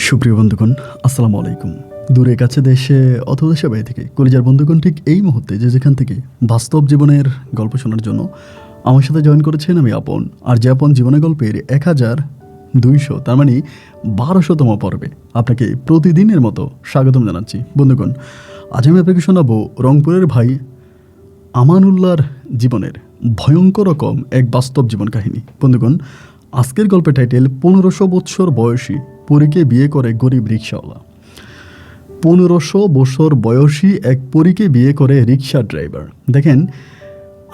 সুপ্রিয় বন্ধুগণ, আসসালামু আলাইকুম। দূরে কাছে দেশে অথবা দেশে বাইরে থেকে কলিজার বন্ধুগণ ঠিক এই মুহূর্তে যে যেখান থেকে বাস্তব জীবনের গল্প শোনার জন্য আমার সাথে জয়েন করেছেন আমি আপন। আর যে আপন জীবনের গল্পের 1200 তার মানে 1200তম পর্বে আপনাকে প্রতিদিনের মতো স্বাগতম জানাচ্ছি। বন্ধুগণ, আজ আমি আপনাকে শোনাবো রংপুরের ভাই আমানুল্লাহর জীবনের ভয়ঙ্কর রকম এক বাস্তব জীবন কাহিনী। বন্ধুগণ, আজকের গল্পের টাইটেল 1500 বৎসর বয়সী পরীকে বিয়ে করে গরিব রিক্সাওয়ালা। 1500 বছর বয়সী এক পরীকে বিয়ে করে রিক্সা ড্রাইভার। দেখেন,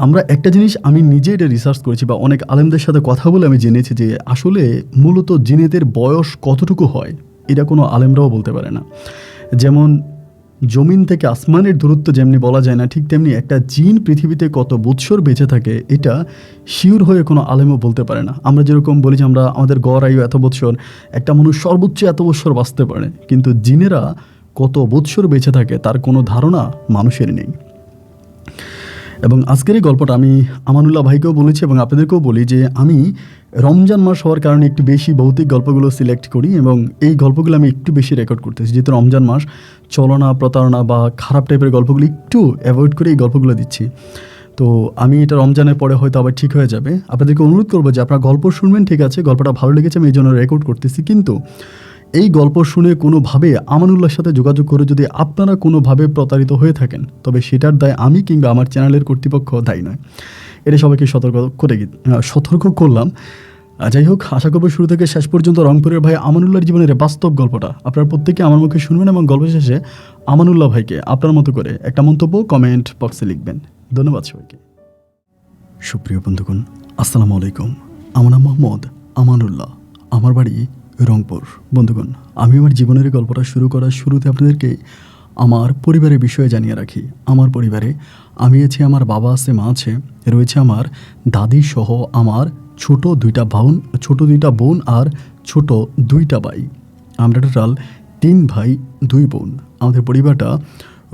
আমরা একটা জিনিস আমি নিজে এটা রিসার্চ করেছি বা অনেক আলেমদের সাথে কথা বলে আমি জেনেছি যে আসলে মূলত জিনেদের বয়স কতটুকু হয় এটা কোনো আলেমরাও বলতে পারে না। যেমন জমিন থেকে আসমানের দূরত্ব যেমনি বলা যায় না, ঠিক তেমনি একটা জিন পৃথিবীতে কত বৎসর বেঁচে থাকে এটা শিওর হয়ে কোনো আলেমও বলতে পারে না। আমরা যেরকম বলি যে আমরা আমাদের গড় আয়ু এত বৎসর, একটা মানুষ সর্বোচ্চ এত বৎসর বাঁচতে পারে, কিন্তু জিনেরা কত বৎসর বেঁচে থাকে তার কোনো ধারণা মানুষের নেই। এবং আজকের এই গল্পটা আমি আমানুল্লাহ ভাইকেও বলেছি এবং আপনাদেরকেও বলি যে আমি রমজান মাস হওয়ার কারণে একটু বেশি ভৌতিক গল্পগুলো সিলেক্ট করি এবং এই গল্পগুলো আমি একটু বেশি রেকর্ড করতেছি, যেহেতু রমজান মাস। ছলনা, প্রতারণা বা খারাপ টাইপের গল্পগুলো একটু অ্যাভয়েড করে এই গল্পগুলো দিচ্ছি। তো আমি এটা রমজানের পরে হয়তো আবার ঠিক হয়ে যাবে। আপনাদেরকে অনুরোধ করবো যে আপনারা গল্প শুনবেন, ঠিক আছে, গল্পটা ভালো লেগেছে আমি এই জন্য রেকর্ড করতেছি, কিন্তু এই গল্প শুনে কোনোভাবে আমানুল্লাহর সাথে যোগাযোগ করে যদি আপনারা কোনোভাবে প্রতারিত হয়ে থাকেন তবে সেটার দায় আমি কিংবা আমার চ্যানেলের কর্তৃপক্ষ দায়ী নয়। এটা সবাইকে সতর্ক করলাম। যাই হোক, আশা করব শুরু থেকে শেষ পর্যন্ত রংপুরের ভাই আমানুল্লাহর জীবনের বাস্তব গল্পটা আপনারা প্রত্যেকে আমার মুখে শুনবেন এবং গল্প শেষে আমানুল্লাহ ভাইকে আপনার মতো করে একটা মন্তব্য কমেন্ট বক্সে লিখবেন। ধন্যবাদ সবাইকে। সুপ্রিয় বন্ধুগণ, আসসালামু আলাইকুম। আমার নাম মোহাম্মদ আমানুল্লাহ, আমার বাড়ি রংপুর। বন্ধুগণ, আমি আমার জীবনের গল্পটা শুরু করার শুরুতে আপনাদেরকে আমার পরিবারের বিষয়ে জানিয়ে রাখি। আমার পরিবারে আমি আছি, আমার বাবা আছে, মা আছে, রয়েছে আমার দাদি সহ আমার ছোট দুইটা বোন আর ছোট দুইটা ভাই। আমরা টোটাল 3 ভাই 2 বোন। আমাদের পরিবারটা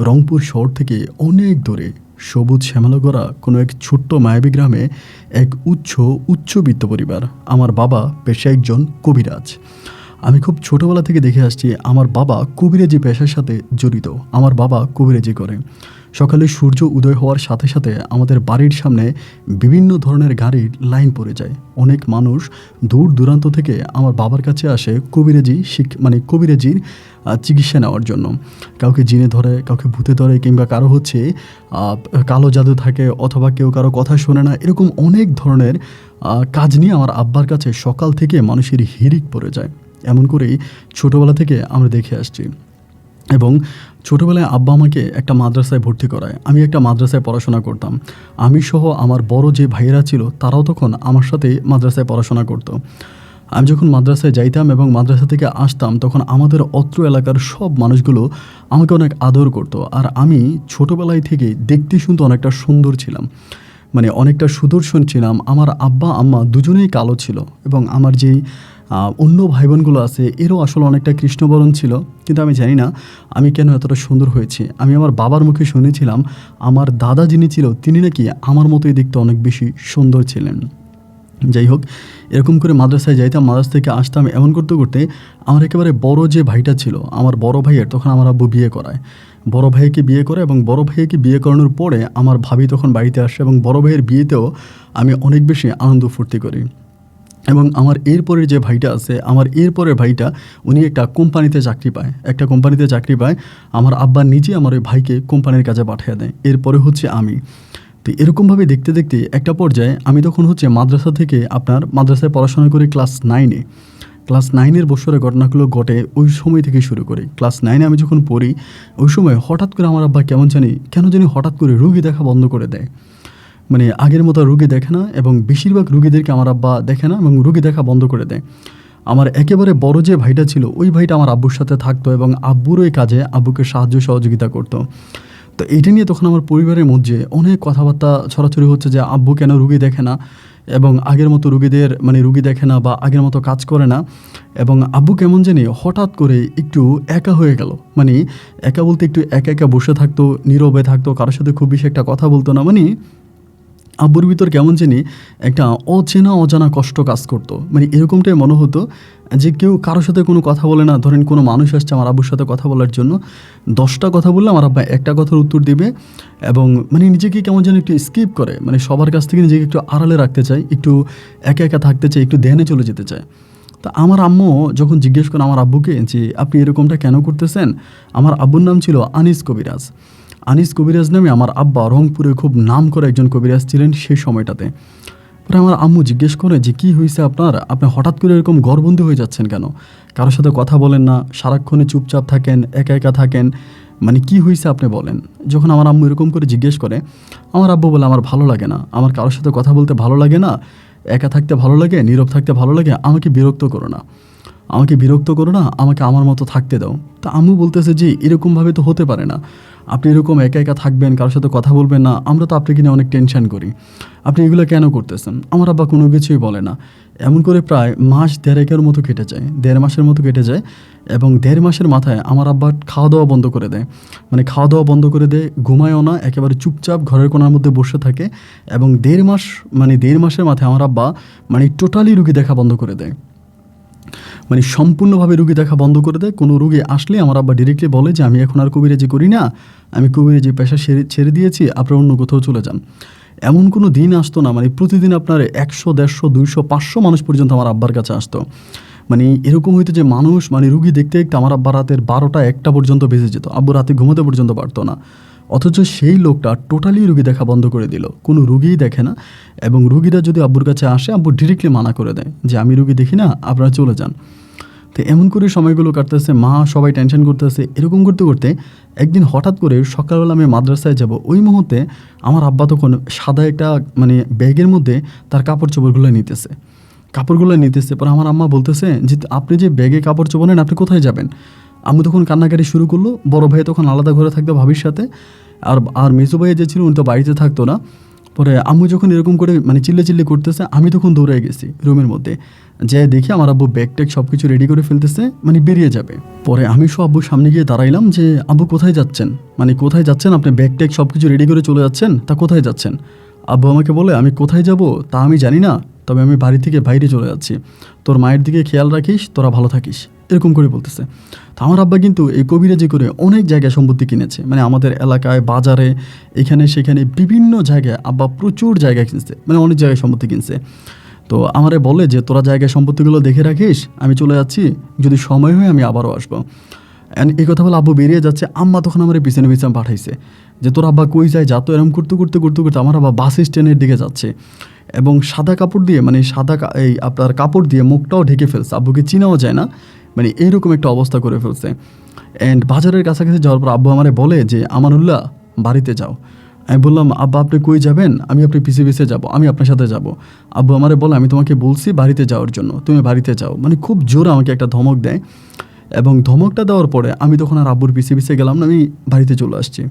রংপুর শহর থেকে অনেক দূরে সবুজ শ্যামলাগড়া কোনো এক ছোট্ট মায়াবী গ্রামে এক উচ্চবিত্ত পরিবার। আমার বাবা পেশায় একজন কবিরাজ। আমি খুব ছোটোবেলা থেকে দেখে আসছি আমার বাবা কবিরাজি পেশার সাথে জড়িত। আমার বাবা কবিরাজি করে। সকালে সূর্য উদয় হওয়ার সাথে সাথে আমাদের বাড়ির সামনে বিভিন্ন ধরনের গাড়ির লাইন পড়ে যায়। অনেক মানুষ দূর দূরান্ত থেকে আমার বাবার কাছে আসে কবিরাজির চিকিৎসা নেওয়ার জন্য। কাউকে জিনে ধরে, কাউকে ভূতে ধরে, কিংবা কারো কালো জাদু থাকে, অথবা কেউ কারো কথা শোনে না, এরকম অনেক ধরনের কাজ নিয়ে আমার আব্বার কাছে সকাল থেকে মানুষের হিড়িক পড়ে যায়। এমন করেই ছোটোবেলা থেকে আমরা দেখে আসছি। এবং ছোটোবেলায় আব্বা আমাকে একটা মাদ্রাসায় ভর্তি করায়। আমি একটা মাদ্রাসায় পড়াশোনা করতাম। আমি সহ আমার বড় যে ভাইয়েরা ছিল তারাও তখন আমার সাথে মাদ্রাসায় পড়াশোনা করতো। আমি যখন মাদ্রাসায় যাইতাম এবং মাদ্রাসা থেকে আসতাম তখন আমাদের অত্র এলাকার সব মানুষগুলো আমাকে অনেক আদর করতো। আর আমি ছোটোবেলায় থেকে দেখতে শুনতে অনেকটা সুন্দর ছিলাম, অনেকটা সুদর্শন ছিলাম। আমার আব্বা আম্মা দুজনেই কালো ছিল এবং আমার যেই অন্য ভাই বোনগুলো আছে এরও আসলে অনেকটা কৃষ্ণবরণ ছিল, কিন্তু আমি জানি না আমি কেন এতটা সুন্দর হয়েছি। আমি আমার বাবার মুখে শুনেছিলাম আমার দাদা যিনি ছিল তিনি নাকি আমার মতোই দেখতে অনেক বেশি সুন্দর ছিলেন। যাই হোক, এরকম করে মাদ্রাসায় যাইতাম, মাদ্রাসা থেকে আসতাম। এমন করতে করতে আমার একেবারে বড় যে ভাইটা ছিল, আমার বড় ভাইয়ের তখন আমার আব্বু বিয়ে করায়। বড় ভাইকে বিয়ে করে এবং বড় ভাইকে বিয়ে করানোর পরে আমার ভাবি তখন বাড়িতে আসে এবং বড় ভাইয়ের বিয়েতেও আমি অনেক বেশি আনন্দ ফুর্তি করি। এবং আমার এরপরের যে ভাইটা আছে, আমার এরপরের ভাইটা উনি একটা কোম্পানিতে চাকরি পায়। আমার আব্বা নিজে আমার ওই ভাইকে কোম্পানির কাজে পাঠিয়ে দেয়। এরপরে হচ্ছে আমি। তো এরকমভাবে দেখতে দেখতে একটা পর্যায়ে আমি তখন মাদ্রাসা থেকে মাদ্রাসায় পড়াশোনা করে ক্লাস 9-এর বছরে ঘটনাগুলো ঘটে ওই সময় থেকে শুরু করি। ক্লাস 9-এ আমি যখন পড়ি ওই সময় হঠাৎ করে আমার আব্বা কেন জানি হঠাৎ করে রুগী দেখা বন্ধ করে দেয়। আগের মতো রুগী দেখে না এবং বেশিরভাগ রুগীদেরকে আমার আব্বা দেখে না এবং রুগী দেখা বন্ধ করে দেয়। আমার একেবারে বড় যে ভাইটা ছিল ওই ভাইটা আমার আব্বুর সাথে থাকতো এবং আব্বুর ওই কাজে আব্বুকে সাহায্য সহযোগিতা করতো। তো এটা নিয়ে তখন আমার পরিবারের মধ্যে অনেক কথাবার্তা ছড়াছড়ি হচ্ছে যে আব্বু কেন রুগী দেখে না এবং আগের মতো রুগী দেখে না বা আগের মতো কাজ করে না, এবং আব্বু কেমন জানি হঠাৎ করে একটু একা হয়ে গেল। একা বলতে একটু একা একা বসে থাকতো, নীরবে থাকতো, কারোর সাথে খুব বেশি একটা কথা বলতো না। আব্বুর ভিতর কেমন জানি একটা অচেনা অজানা কষ্ট কাজ করতো। মানে এরকমটাই মনে হতো যে কেউ কারোর সাথে কোনো কথা বলে না। ধরেন কোনো মানুষ আসছে আমার আব্বুর সাথে কথা বলার জন্য, 10টা কথা বললে আমার আব্বা একটা কথার উত্তর দিবে এবং মানে নিজেকে কেমন যেন একটু স্কিপ করে, মানে সবার কাছ থেকে নিজেকে একটু আড়ালে রাখতে চায়, একটু একা একা থাকতে চায়, একটু ধ্যানে চলে যেতে চায়। তা আমার আম্মু যখন জিজ্ঞেস করে আমার আব্বুকে যে আপনি এরকমটা কেন করতেছেন, আমার আব্বুর নাম ছিল আনিস কবিরাজ। আনিস কবিরাজ নামে আমার আব্বা রংপুরে খুব নাম করা একজন কবিরাজ ছিলেন সেই সময়টাতে। পরে আমার আম্মু জিজ্ঞেস করে যে কী হয়েছে আপনার, আপনি হঠাৎ করে এরকম ঘরবন্দি হয়ে যাচ্ছেন কেন, কারোর সাথে কথা বলেন না, সারাক্ষণে চুপচাপ থাকেন, একা একা থাকেন, মানে কি হয়েছে আপনি বলেন। যখন আমার আম্মু এরকম করে জিজ্ঞেস করে, আমার আব্বু বলে আমার ভালো লাগে না, আমার কারোর সাথে কথা বলতে ভালো লাগে না, একা থাকতে ভালো লাগে, নীরব থাকতে ভালো লাগে, আমাকে বিরক্ত করো না, আমাকে বিরক্ত করো না, আমাকে আমার মতো থাকতে দাও। তা আম্মু বলতেছে যে এরকমভাবে তো হতে পারে না, আপনি এরকম একা একা থাকবেন, কারোর সাথে কথা বলবেন না, আমরা তো আপনাকে নিয়ে অনেক টেনশন করি, আপনি এগুলো কেন করতেছেন। আমার আব্বা কোনো কিছুই বলে না। এমন করে প্রায় মাস দেড়েকের মতো কেটে যায়, 1.5 মাসের মতো কেটে যায় এবং 1.5 মাসের মাথায় আমার আব্বা খাওয়া দাওয়া বন্ধ করে দেয়। মানে খাওয়া দাওয়া বন্ধ করে দেয়, ঘুমায়ও না, একেবারে চুপচাপ ঘরের কোণার মধ্যে বসে থাকে এবং 1.5 মাস, মানে 1.5 মাসের মাথায় আমার আব্বা মানে টোটালি রুগী দেখা বন্ধ করে দেয়, মানে সম্পূর্ণভাবে রুগী দেখা বন্ধ করে দেয়। কোনো রুগী আসলে আমার আব্বা ডিরেক্টলি বলে যে আমি এখন আর কবিরাজি করি না, আমি কবিরাজি পেশা ছেড়ে দিয়েছি, আপনারা অন্য কোথাও চলে যান। এমন কোনো দিন আসতো না, মানে প্রতিদিন আপনার 100, 150, 200, 500 মানুষ পর্যন্ত আমার আব্বার কাছে আসতো। মানে এরকম হইতো যে মানুষ, মানে রুগী দেখতে দেখতে আমার আব্বা রাতের 12টা 1টা পর্যন্ত বেজে যেত, আব্বু রাতে ঘুমোতে পর্যন্ত পারতো না। অথচ সেই লোকটা টোটালি রুগী দেখা বন্ধ করে দিল, কোনো রুগীই দেখে না এবং রুগীরা যদি আব্বুর কাছে আসে আব্বু ডিরেক্টলি মানা করে দেয় যে আমি রুগী দেখি না, আপনারা চলে যান। তো এমন করে সময়গুলো কাটতেছে, মা সবাই টেনশন করতেছে। এরকম করতে করতে একদিন হঠাৎ করে সকালবেলা আমি মাদ্রাসায় যাব, ওই মুহূর্তে আমার আব্বা তখন সাদা একটা মানে ব্যাগের মধ্যে তার কাপড় চোপড়গুলো নিতেছে। পরে আমার আম্মা বলতেছে যে আপনি যে ব্যাগে কাপড় চোপড় নেন, আপনি কোথায় যাবেন। আমি তখন কান্নাকাটি শুরু করলো। বড় ভাই তখন আলাদা ঘরে থাকতো ভাবির সাথে, আর মেজো ভাই যে ছিল উনি তো বাড়িতে থাকতো না। পরে আম্মু যখন এরকম করে মানে চিল্লে করতেছে, আমি তখন দৌড়ে গেছি রুমের মধ্যে, যে দেখি আমার আব্বু ব্যাগ ট্যাগ সব কিছু রেডি করে ফেলতেছে, মানে বেরিয়ে যাবে। পরে আমি সব আব্বুর সামনে গিয়ে দাঁড়াইলাম যে আব্বু কোথায় যাচ্ছেন, মানে কোথায় যাচ্ছেন, আপনি ব্যাগ ট্যাগ সব কিছু রেডি করে চলে যাচ্ছেন, তা কোথায় যাচ্ছেন। আব্বু আমাকে বলে আমি কোথায় যাব তা আমি জানি না, তবে আমি বাড়ি থেকে বাইরে চলে যাচ্ছি, তোর মায়ের দিকে খেয়াল রাখিস, তোরা ভালো থাকিস, এরকম করে বলতেছে। তো আমার আব্বা কিন্তু এই কবিরাজি করে অনেক জায়গায় সম্পত্তি কিনেছে, মানে আমাদের এলাকায়, বাজারে, এখানে সেখানে বিভিন্ন জায়গায় আব্বা প্রচুর জায়গা কিনছে, মানে অনেক জায়গায় সম্পত্তি কিনছে। তো আমারে বলে যে তোরা জায়গায় সম্পত্তিগুলো দেখে রাখিস, আমি চলে যাচ্ছি, যদি সময় হয় আমি আবারও আসবো। এই কথা বলে আব্বু বেরিয়ে যাচ্ছে। আম্মা তখন আমার পিছনে পিছনে পাঠাইছে যে তোর আব্বা কই যায়, যা তো। এরকম করতে আমার আব্বা বাস স্ট্যান্ডের দিকে যাচ্ছে এবং সাদা কাপড় দিয়ে, মানে এই আপনার কাপড় দিয়ে মুখটাও ঢেকে ফেলছে, আব্বুকে চিনাও যায় না, মানে এইরকম একটা অবস্থা করে ফেলছে। অ্যান্ড বাজারের কাছাকাছি যাওয়ার পর আব্বু আমারে বলে যে আমানুল্লাহ বাড়িতে যাও। আমি বললাম আব্বা আপনি কই যাবেন, আমি আপনি পিছিয়ে যাবো, আমি আপনার সাথে যাব। আব্বু আমারে বলে আমি তোমাকে বলছি বাড়িতে যাওয়ার জন্য, তুমি বাড়িতে যাও, মানে খুব জোরে আমাকে একটা ধমক দেয়। এবং ধমকটা দেওয়ার পরে আমি তখন আর আব্বুর পিছিয়ে গেলাম না, আমি বাড়িতে চলে আসছি।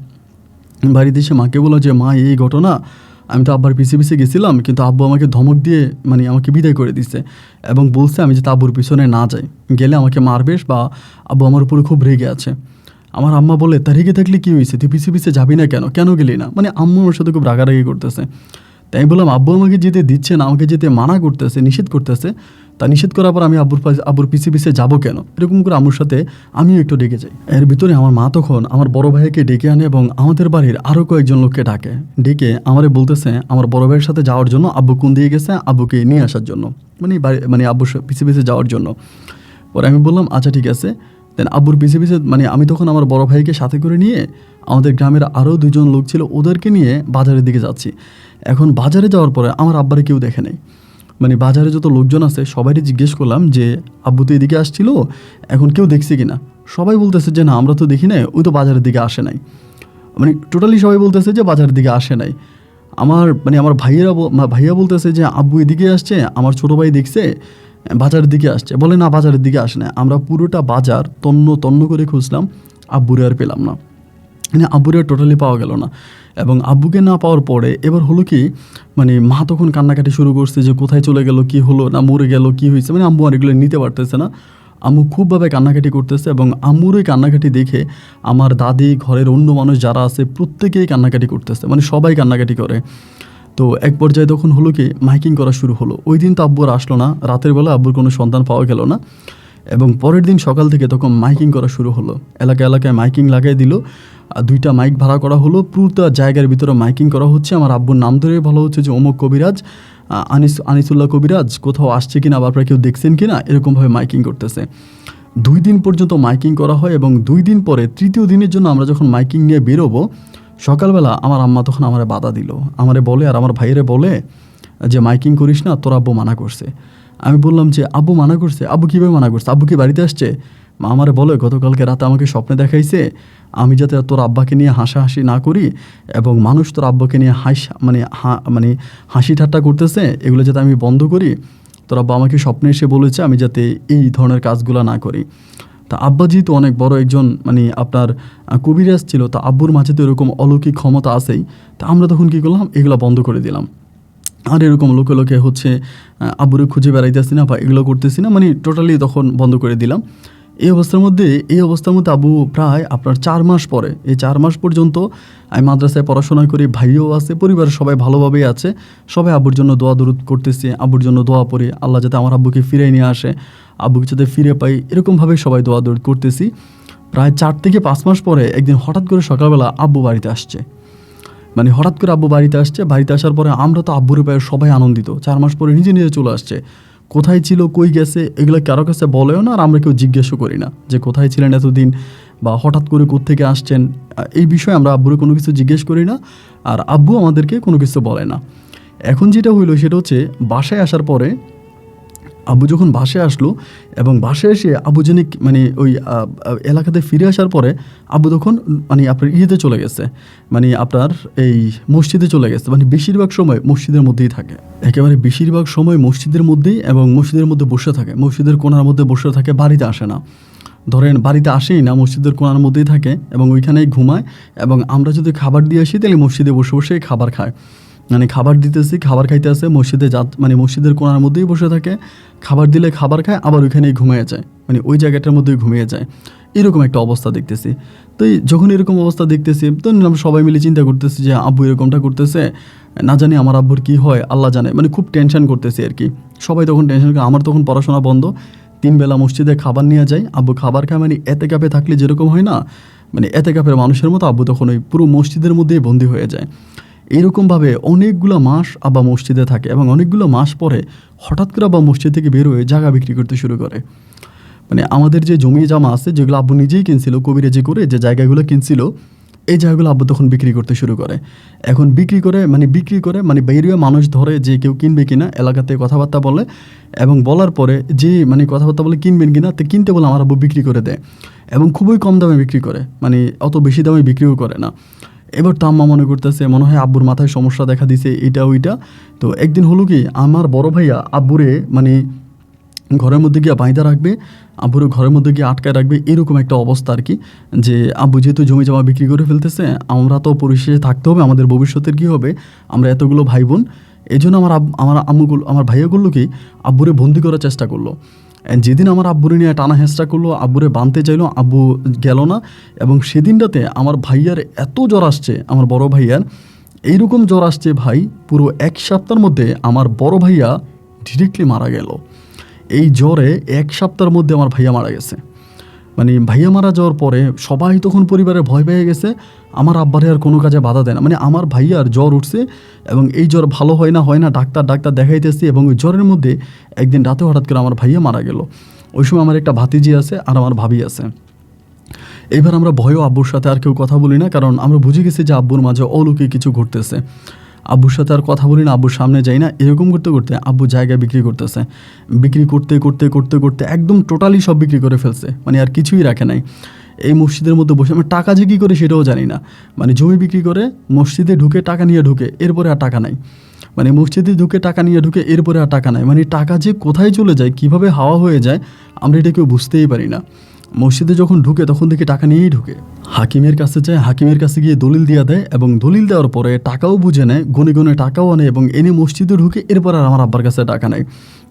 বাড়িতে এসে মাকে বললো যে মা এই ঘটনা, আমি তো আব্বার পিছিয়ে গেছিলাম, কিন্তু আব্বু আমাকে ধমক দিয়ে মানে আমাকে বিদায় করে দিচ্ছে এবং বলছে আমি যাতে আব্বুর পিছনে না যাই, গেলে আমাকে মারবে বা আব্বু আমার উপরে খুব রেগে আছে। আমার আম্মা বলে তা রেগে থাকলে কী হয়েছে, তুই পিছিয়ে যাবি না কেন গেলি না, মানে আম্মু ওর সাথে খুব রাগারাগি করতেছে। তাই আমি বললাম আব্বু আমাকে যেতে দিচ্ছে না, আমাকে যেতে মানা করতেছে, নিষেধ করতেছে, তা নিষেধ করার পর আমি আব্বুর পিছিয়ে যাবো কেন, এরকম করে আম্মুর সাথে আমিও একটু ডেকে যাই। এর ভিতরে আমার মা তখন আমার বড় ভাইকে ডেকে আনে এবং আমাদের বাড়ির আরও কয়েকজন লোককে ডেকে আমারে বলতেছে আমার বড় ভাইয়ের সাথে যাওয়ার জন্য, আব্বু কোন দিয়ে গেছে আব্বুকে নিয়ে আসার জন্য, মানে আব্বুর পিছিয়ে যাওয়ার জন্য। পরে আমি বললাম আচ্ছা ঠিক আছে। দেন আব্বুর পিছিয়ে মানে আমি তখন আমার বড় ভাইকে সাথে করে নিয়ে আমাদের গ্রামের আরও 2জন লোক ছিল, ওদেরকে নিয়ে বাজারের দিকে যাচ্ছি। এখন বাজারে যাওয়ার পরে আমার আব্বারে কেউ দেখে নেই, মানে বাজারে যত লোকজন আছে সবাইকে জিজ্ঞেস করলাম যে আব্বু তো এদিকে আসছিল, এখন কেউ দেখছে কি না। সবাই বলতেছে যে না আমরা তো দেখি নাই, ওই তো বাজারের দিকে আসে নাই, মানে টোটালি সবাই বলতেছে যে বাজারের দিকে আসে নাই। আমার ভাইয়া বলতেছে যে আব্বু এদিকে আসছে, আমার ছোটো ভাই দেখছে বাজারের দিকে আসছে, বলে না বাজারের দিকে আসে না। আমরা পুরোটা বাজার তন্ন করে খুঁজলাম, আব্বুরে আর পেলাম না, মানে আব্বুরে টোটালি পাওয়া গেল না। এবং আব্বুকে না পাওয়ার পরে এবার হলো কি, মানে মা তখন কান্নাকাটি শুরু করছে যে কোথায় চলে গেল, কি হলো, না মরে গেল, কি হয়েছে, মানে আম্মু আর এগুলো নিতে পারতেছে না। আম্মু খুবভাবে কান্নাকাটি করতেছে এবং আম্মুর ওই কান্নাকাটি দেখে আমার দাদি, ঘরের অন্য মানুষ যারা আছে প্রত্যেকেই কান্নাকাটি করতেছে, মানে সবাই কান্নাকাটি করে। তো এক পর্যায়ে তখন হলো কি মাইকিং করা শুরু হলো। ওই দিন তো আব্বু আর আসলো না, রাতের বেলা আব্বুর কোনো সন্ধান পাওয়া গেল না। এবং পরের দিন সকাল থেকে তখন মাইকিং করা শুরু হলো, এলাকায় এলাকায় মাইকিং লাগাই দিল। 2টা মাইক ভাড়া করা হলো, পুরোটা জায়গার ভিতরে মাইকিং করা হচ্ছে। আমার আব্বুর নাম ধরে বলা হচ্ছে যে অমুক কবিরাজ, আনিসুল্লাহ কবিরাজ কোথাও আসছে কিনা বা আপনারা কেউ দেখছেন কিনা, এরকমভাবে মাইকিং করতেছে। 2 দিন পর্যন্ত মাইকিং করা হয় এবং 2 দিন পরে 3য় দিনের জন্য আমরা যখন মাইকিং নিয়ে বেরোবো, সকালবেলা আমার আম্মা তখন আমারে বাধা দিল, আমারে বলে আর আমার ভাইয়েরে বলে যে মাইকিং করিস না, তোর আব্বু মানা করছে। আমি বললাম যে আব্বু মানা করছে? আব্বু কীভাবে মানা করছে? আব্বু কি বাড়িতে আসছে? মা আমারে বলে গতকালকে রাতে আমাকে স্বপ্নে দেখাইছে আমি যাতে তোর আব্বাকে নিয়ে হাসাহাসি না করি এবং মানুষ তোর আব্বাকে নিয়ে হাসি ঠাট্টা করতেছে, এগুলো যাতে আমি বন্ধ করি। তোর আব্বা আমাকে স্বপ্নে এসে বলেছে আমি যাতে এই ধরনের কাজগুলো না করি। তা আব্বা যেহেতু অনেক বড় একজন আপনার কবিরাজ ছিল, তা আব্বুর মাঝে তো এরকম অলৌকিক ক্ষমতা আছেই। তা আমরা তখন কী করলাম, এগুলো বন্ধ করে দিলাম। আর এরকম লোকে লোকে আব্বুরে খুঁজে বেড়াইতেছি না বা এগুলো করতেছি না, টোটালি তখন বন্ধ করে দিলাম। এই অবস্থার মধ্যে আব্বু প্রায় আপনার 4 মাস পরে, এই 4 মাস পর্যন্ত আমি মাদ্রাসায় পড়াশোনা করি, ভাইও আছে, পরিবারের সবাই ভালোভাবেই আছে। সবাই আব্বুর জন্য দোয়া দরুদ করতেছি, আব্বুর জন্য দোয়া পড়ি, আল্লাহ যাতে আমার আব্বুকে ফিরে নিয়ে আসে, আব্বুকে যাতে ফিরে পাই, এরকমভাবে সবাই দোয়া দরুদ করতেছি। প্রায় 4 থেকে 5 মাস পরে একদিন হঠাৎ করে সকালবেলা আব্বু বাড়িতে আসছে। হঠাৎ করে আব্বু বাড়িতে আসছে। বাড়িতে আসার পরে আমরা তো আব্বুর পায়ে সবাই আনন্দিত, 4 মাস পরে নিজে নিজে চলে আসছে। কোথায় ছিল, কই গেছে, এগুলো কারো কাছে বলেও না, আর আমরা কেউ জিজ্ঞেসও করি না যে কোথায় ছিলেন এতদিন বা হঠাৎ করে কোত্থেকে আসছেন। এই বিষয়ে আমরা আব্বুরে কোনো কিছু জিজ্ঞেস করি না, আর আব্বু আমাদেরকে কোনো কিছু বলে না। এখন যেটা হইলো সেটা হচ্ছে বাসায় আসার পরে আব্বু যখন বাসায় আসলো এবং বাসায় এসে আব্বু যিনি ওই এলাকাতে ফিরে আসার পরে আব্বু তখন আপনার ইয়েতে চলে গেছে, আপনার এই মসজিদে চলে গেছে। বেশিরভাগ সময় মসজিদের মধ্যেই থাকে, একেবারে বেশিরভাগ সময় মসজিদের মধ্যেই, এবং মসজিদের মধ্যে বসে থাকে, মসজিদের কোণার মধ্যে বসে থাকে, বাড়িতে আসে না। ধরেন বাড়িতে আসেই না, মসজিদের কোণার মধ্যেই থাকে এবং ওইখানেই ঘুমায়। এবং আমরা যদি খাবার দিয়ে আসি তাহলে মসজিদে বসে বসে খাবার খায়। খাবার দিতেছি, খাবার খাইতে আসে, মসজিদে মসজিদের কোণার মধ্যেই বসে থাকে, খাবার দিলে খাবার খায়, আবার ওইখানেই ঘুমিয়ে যায়, ওই জায়গাটার মধ্যেই ঘুমিয়ে যায়। এরকম একটা অবস্থা দেখতেছি। তো যখন এরকম অবস্থা দেখতেছি তখন আমরা সবাই মিলে চিন্তা করতেছি যে আব্বু এরকমটা করতেছে, না জানি আমার আব্বুর কী হয়, আল্লাহ জানে। খুব টেনশন করতেছি আর কি। সবাই তখন টেনশন করে, আমার তখন পড়াশোনা বন্ধ, 3 বেলা মসজিদে খাবার নিয়ে যাই, আব্বু খাবার খায়। এতেকাপে থাকলে যেরকম হয় না, এতেকাপের মানুষের মতো আব্বু তখন ওই পুরো মসজিদের মধ্যেই বন্দী হয়ে যায়। এইরকমভাবে অনেকগুলো মাস আব্বা মসজিদে থাকে এবং অনেকগুলো মাস পরে হঠাৎ করে আব্বা মসজিদ থেকে বের হয়ে জায়গা বিক্রি করতে শুরু করে। আমাদের যে জমি জামা আছে যেগুলো আব্বু নিজেই কিনছিল, কবিরাজি করে যে জায়গাগুলো কিনছিল, এই জায়গাগুলো আব্বু তখন বিক্রি করতে শুরু করে। এখন বিক্রি করে বাইরে মানুষ ধরে যে কেউ কিনবে কিনা, এলাকাতে কথাবার্তা বলে এবং বলার পরে যে কথাবার্তা বলে কিনবেন কিনা, তো কিনতে বলে আমার আব্বু বিক্রি করে দেয় এবং খুবই কম দামে বিক্রি করে, অত বেশি দামে বিক্রিও করে না। এবার তো আম্মা মনে করতেছে মনে হয় আব্বুর মাথায় সমস্যা দেখা দিছে, এটা ওইটা। তো একদিন হলো কি, আমার বড় ভাইয়া আব্বুরে ঘরের মধ্যে গিয়ে বাইন্দা রাখবে, আব্বুরে ঘরের মধ্যে গিয়ে আটকায় রাখবে, এরকম একটা অবস্থা আর কি। যে আব্বু যেহেতু জমি জমা বিক্রি করে ফেলতেছে, আমরা তো পরিশেষে থাকতে হবে, আমাদের ভবিষ্যতের কী হবে, আমরা এতগুলো ভাই বোন। এই জন্য আমার ভাইয়া করলো কি, আব্বুরে বন্দি করার চেষ্টা করলো। যেদিন আমার আব্বুরে নিয়ে টানা হেঁচড়া করলো, আব্বুরে বাঁধতে চাইলো, আব্বু গেল না। এবং সেদিনটাতে আমার ভাইয়ার এত জ্বর আসছে, আমার বড় ভাইয়ার এইরকম জ্বর আসছে ভাই, পুরো 1 সপ্তাহের মধ্যে আমার বড় ভাইয়া ডিরেক্টলি মারা গেল। এই জ্বরে 1 সপ্তাহের মধ্যে আমার ভাইয়া মারা গেছে। ভাইয়া মারা যাওয়ার পরে সবাই তখন পরিবারে ভয় পেয়ে গেছে, আমার আব্বারে আর কোনো কাজে বাধা দেয় না। আমার ভাইয়ার জ্বর উঠছে এবং এই জ্বর ভালো হয় না, ডাক্তার দেখাইতেছি। এবং ওই জ্বরের মধ্যে একদিন রাতে হঠাৎ করে আমার ভাইয়া মারা গেল। ওই সময় আমার একটা ভাতিজি আছে আর আমার ভাবি আছে। এবার আমরা ভয়ও আব্বুর সাথে আর কেউ কথা বলি না, কারণ আমরা বুঝে গেছি যে আব্বুর মাঝে অলৌকিক কিছু ঘটতেছে। আব্বুর সাথে আর কথা বলি না, আব্বুর সামনে যাই না। এরকম করতে করতে আব্বু জায়গা বিক্রি করতেছে, বিক্রি করতে করতে করতে করতে একদম টোটালি সব বিক্রি করে ফেলছে, আর কিছুই রাখে নাই। এই মসজিদের মধ্যে বসে আমি টাকা যে কী করে সেটাও জানি না। জমি বিক্রি করে মসজিদে ঢুকে টাকা নিয়ে ঢুকে, এরপরে আর টাকা নাই। মসজিদে ঢুকে টাকা নিয়ে ঢুকে, এরপরে আর টাকা নাই। টাকা যে কোথায় চলে যায়, কিভাবে হাওয়া হয়ে যায়, আমরা এটা কেউ বুঝতেই পারি না। মসজিদে যখন ঢুকে তখন দেখি টাকা নিয়েই ঢুকে। হাকিমের কাছে যায়, হাকিমের কাছে গিয়ে দলিল দিয়ে দেয় এবং দলিল দেওয়ার পরে টাকাও বুঝে নেয়, গুনে গুনে টাকাও আনে এবং এনে মসজিদে ঢুকে। এরপর আর আমার আব্বার কাছে টাকা নেয়।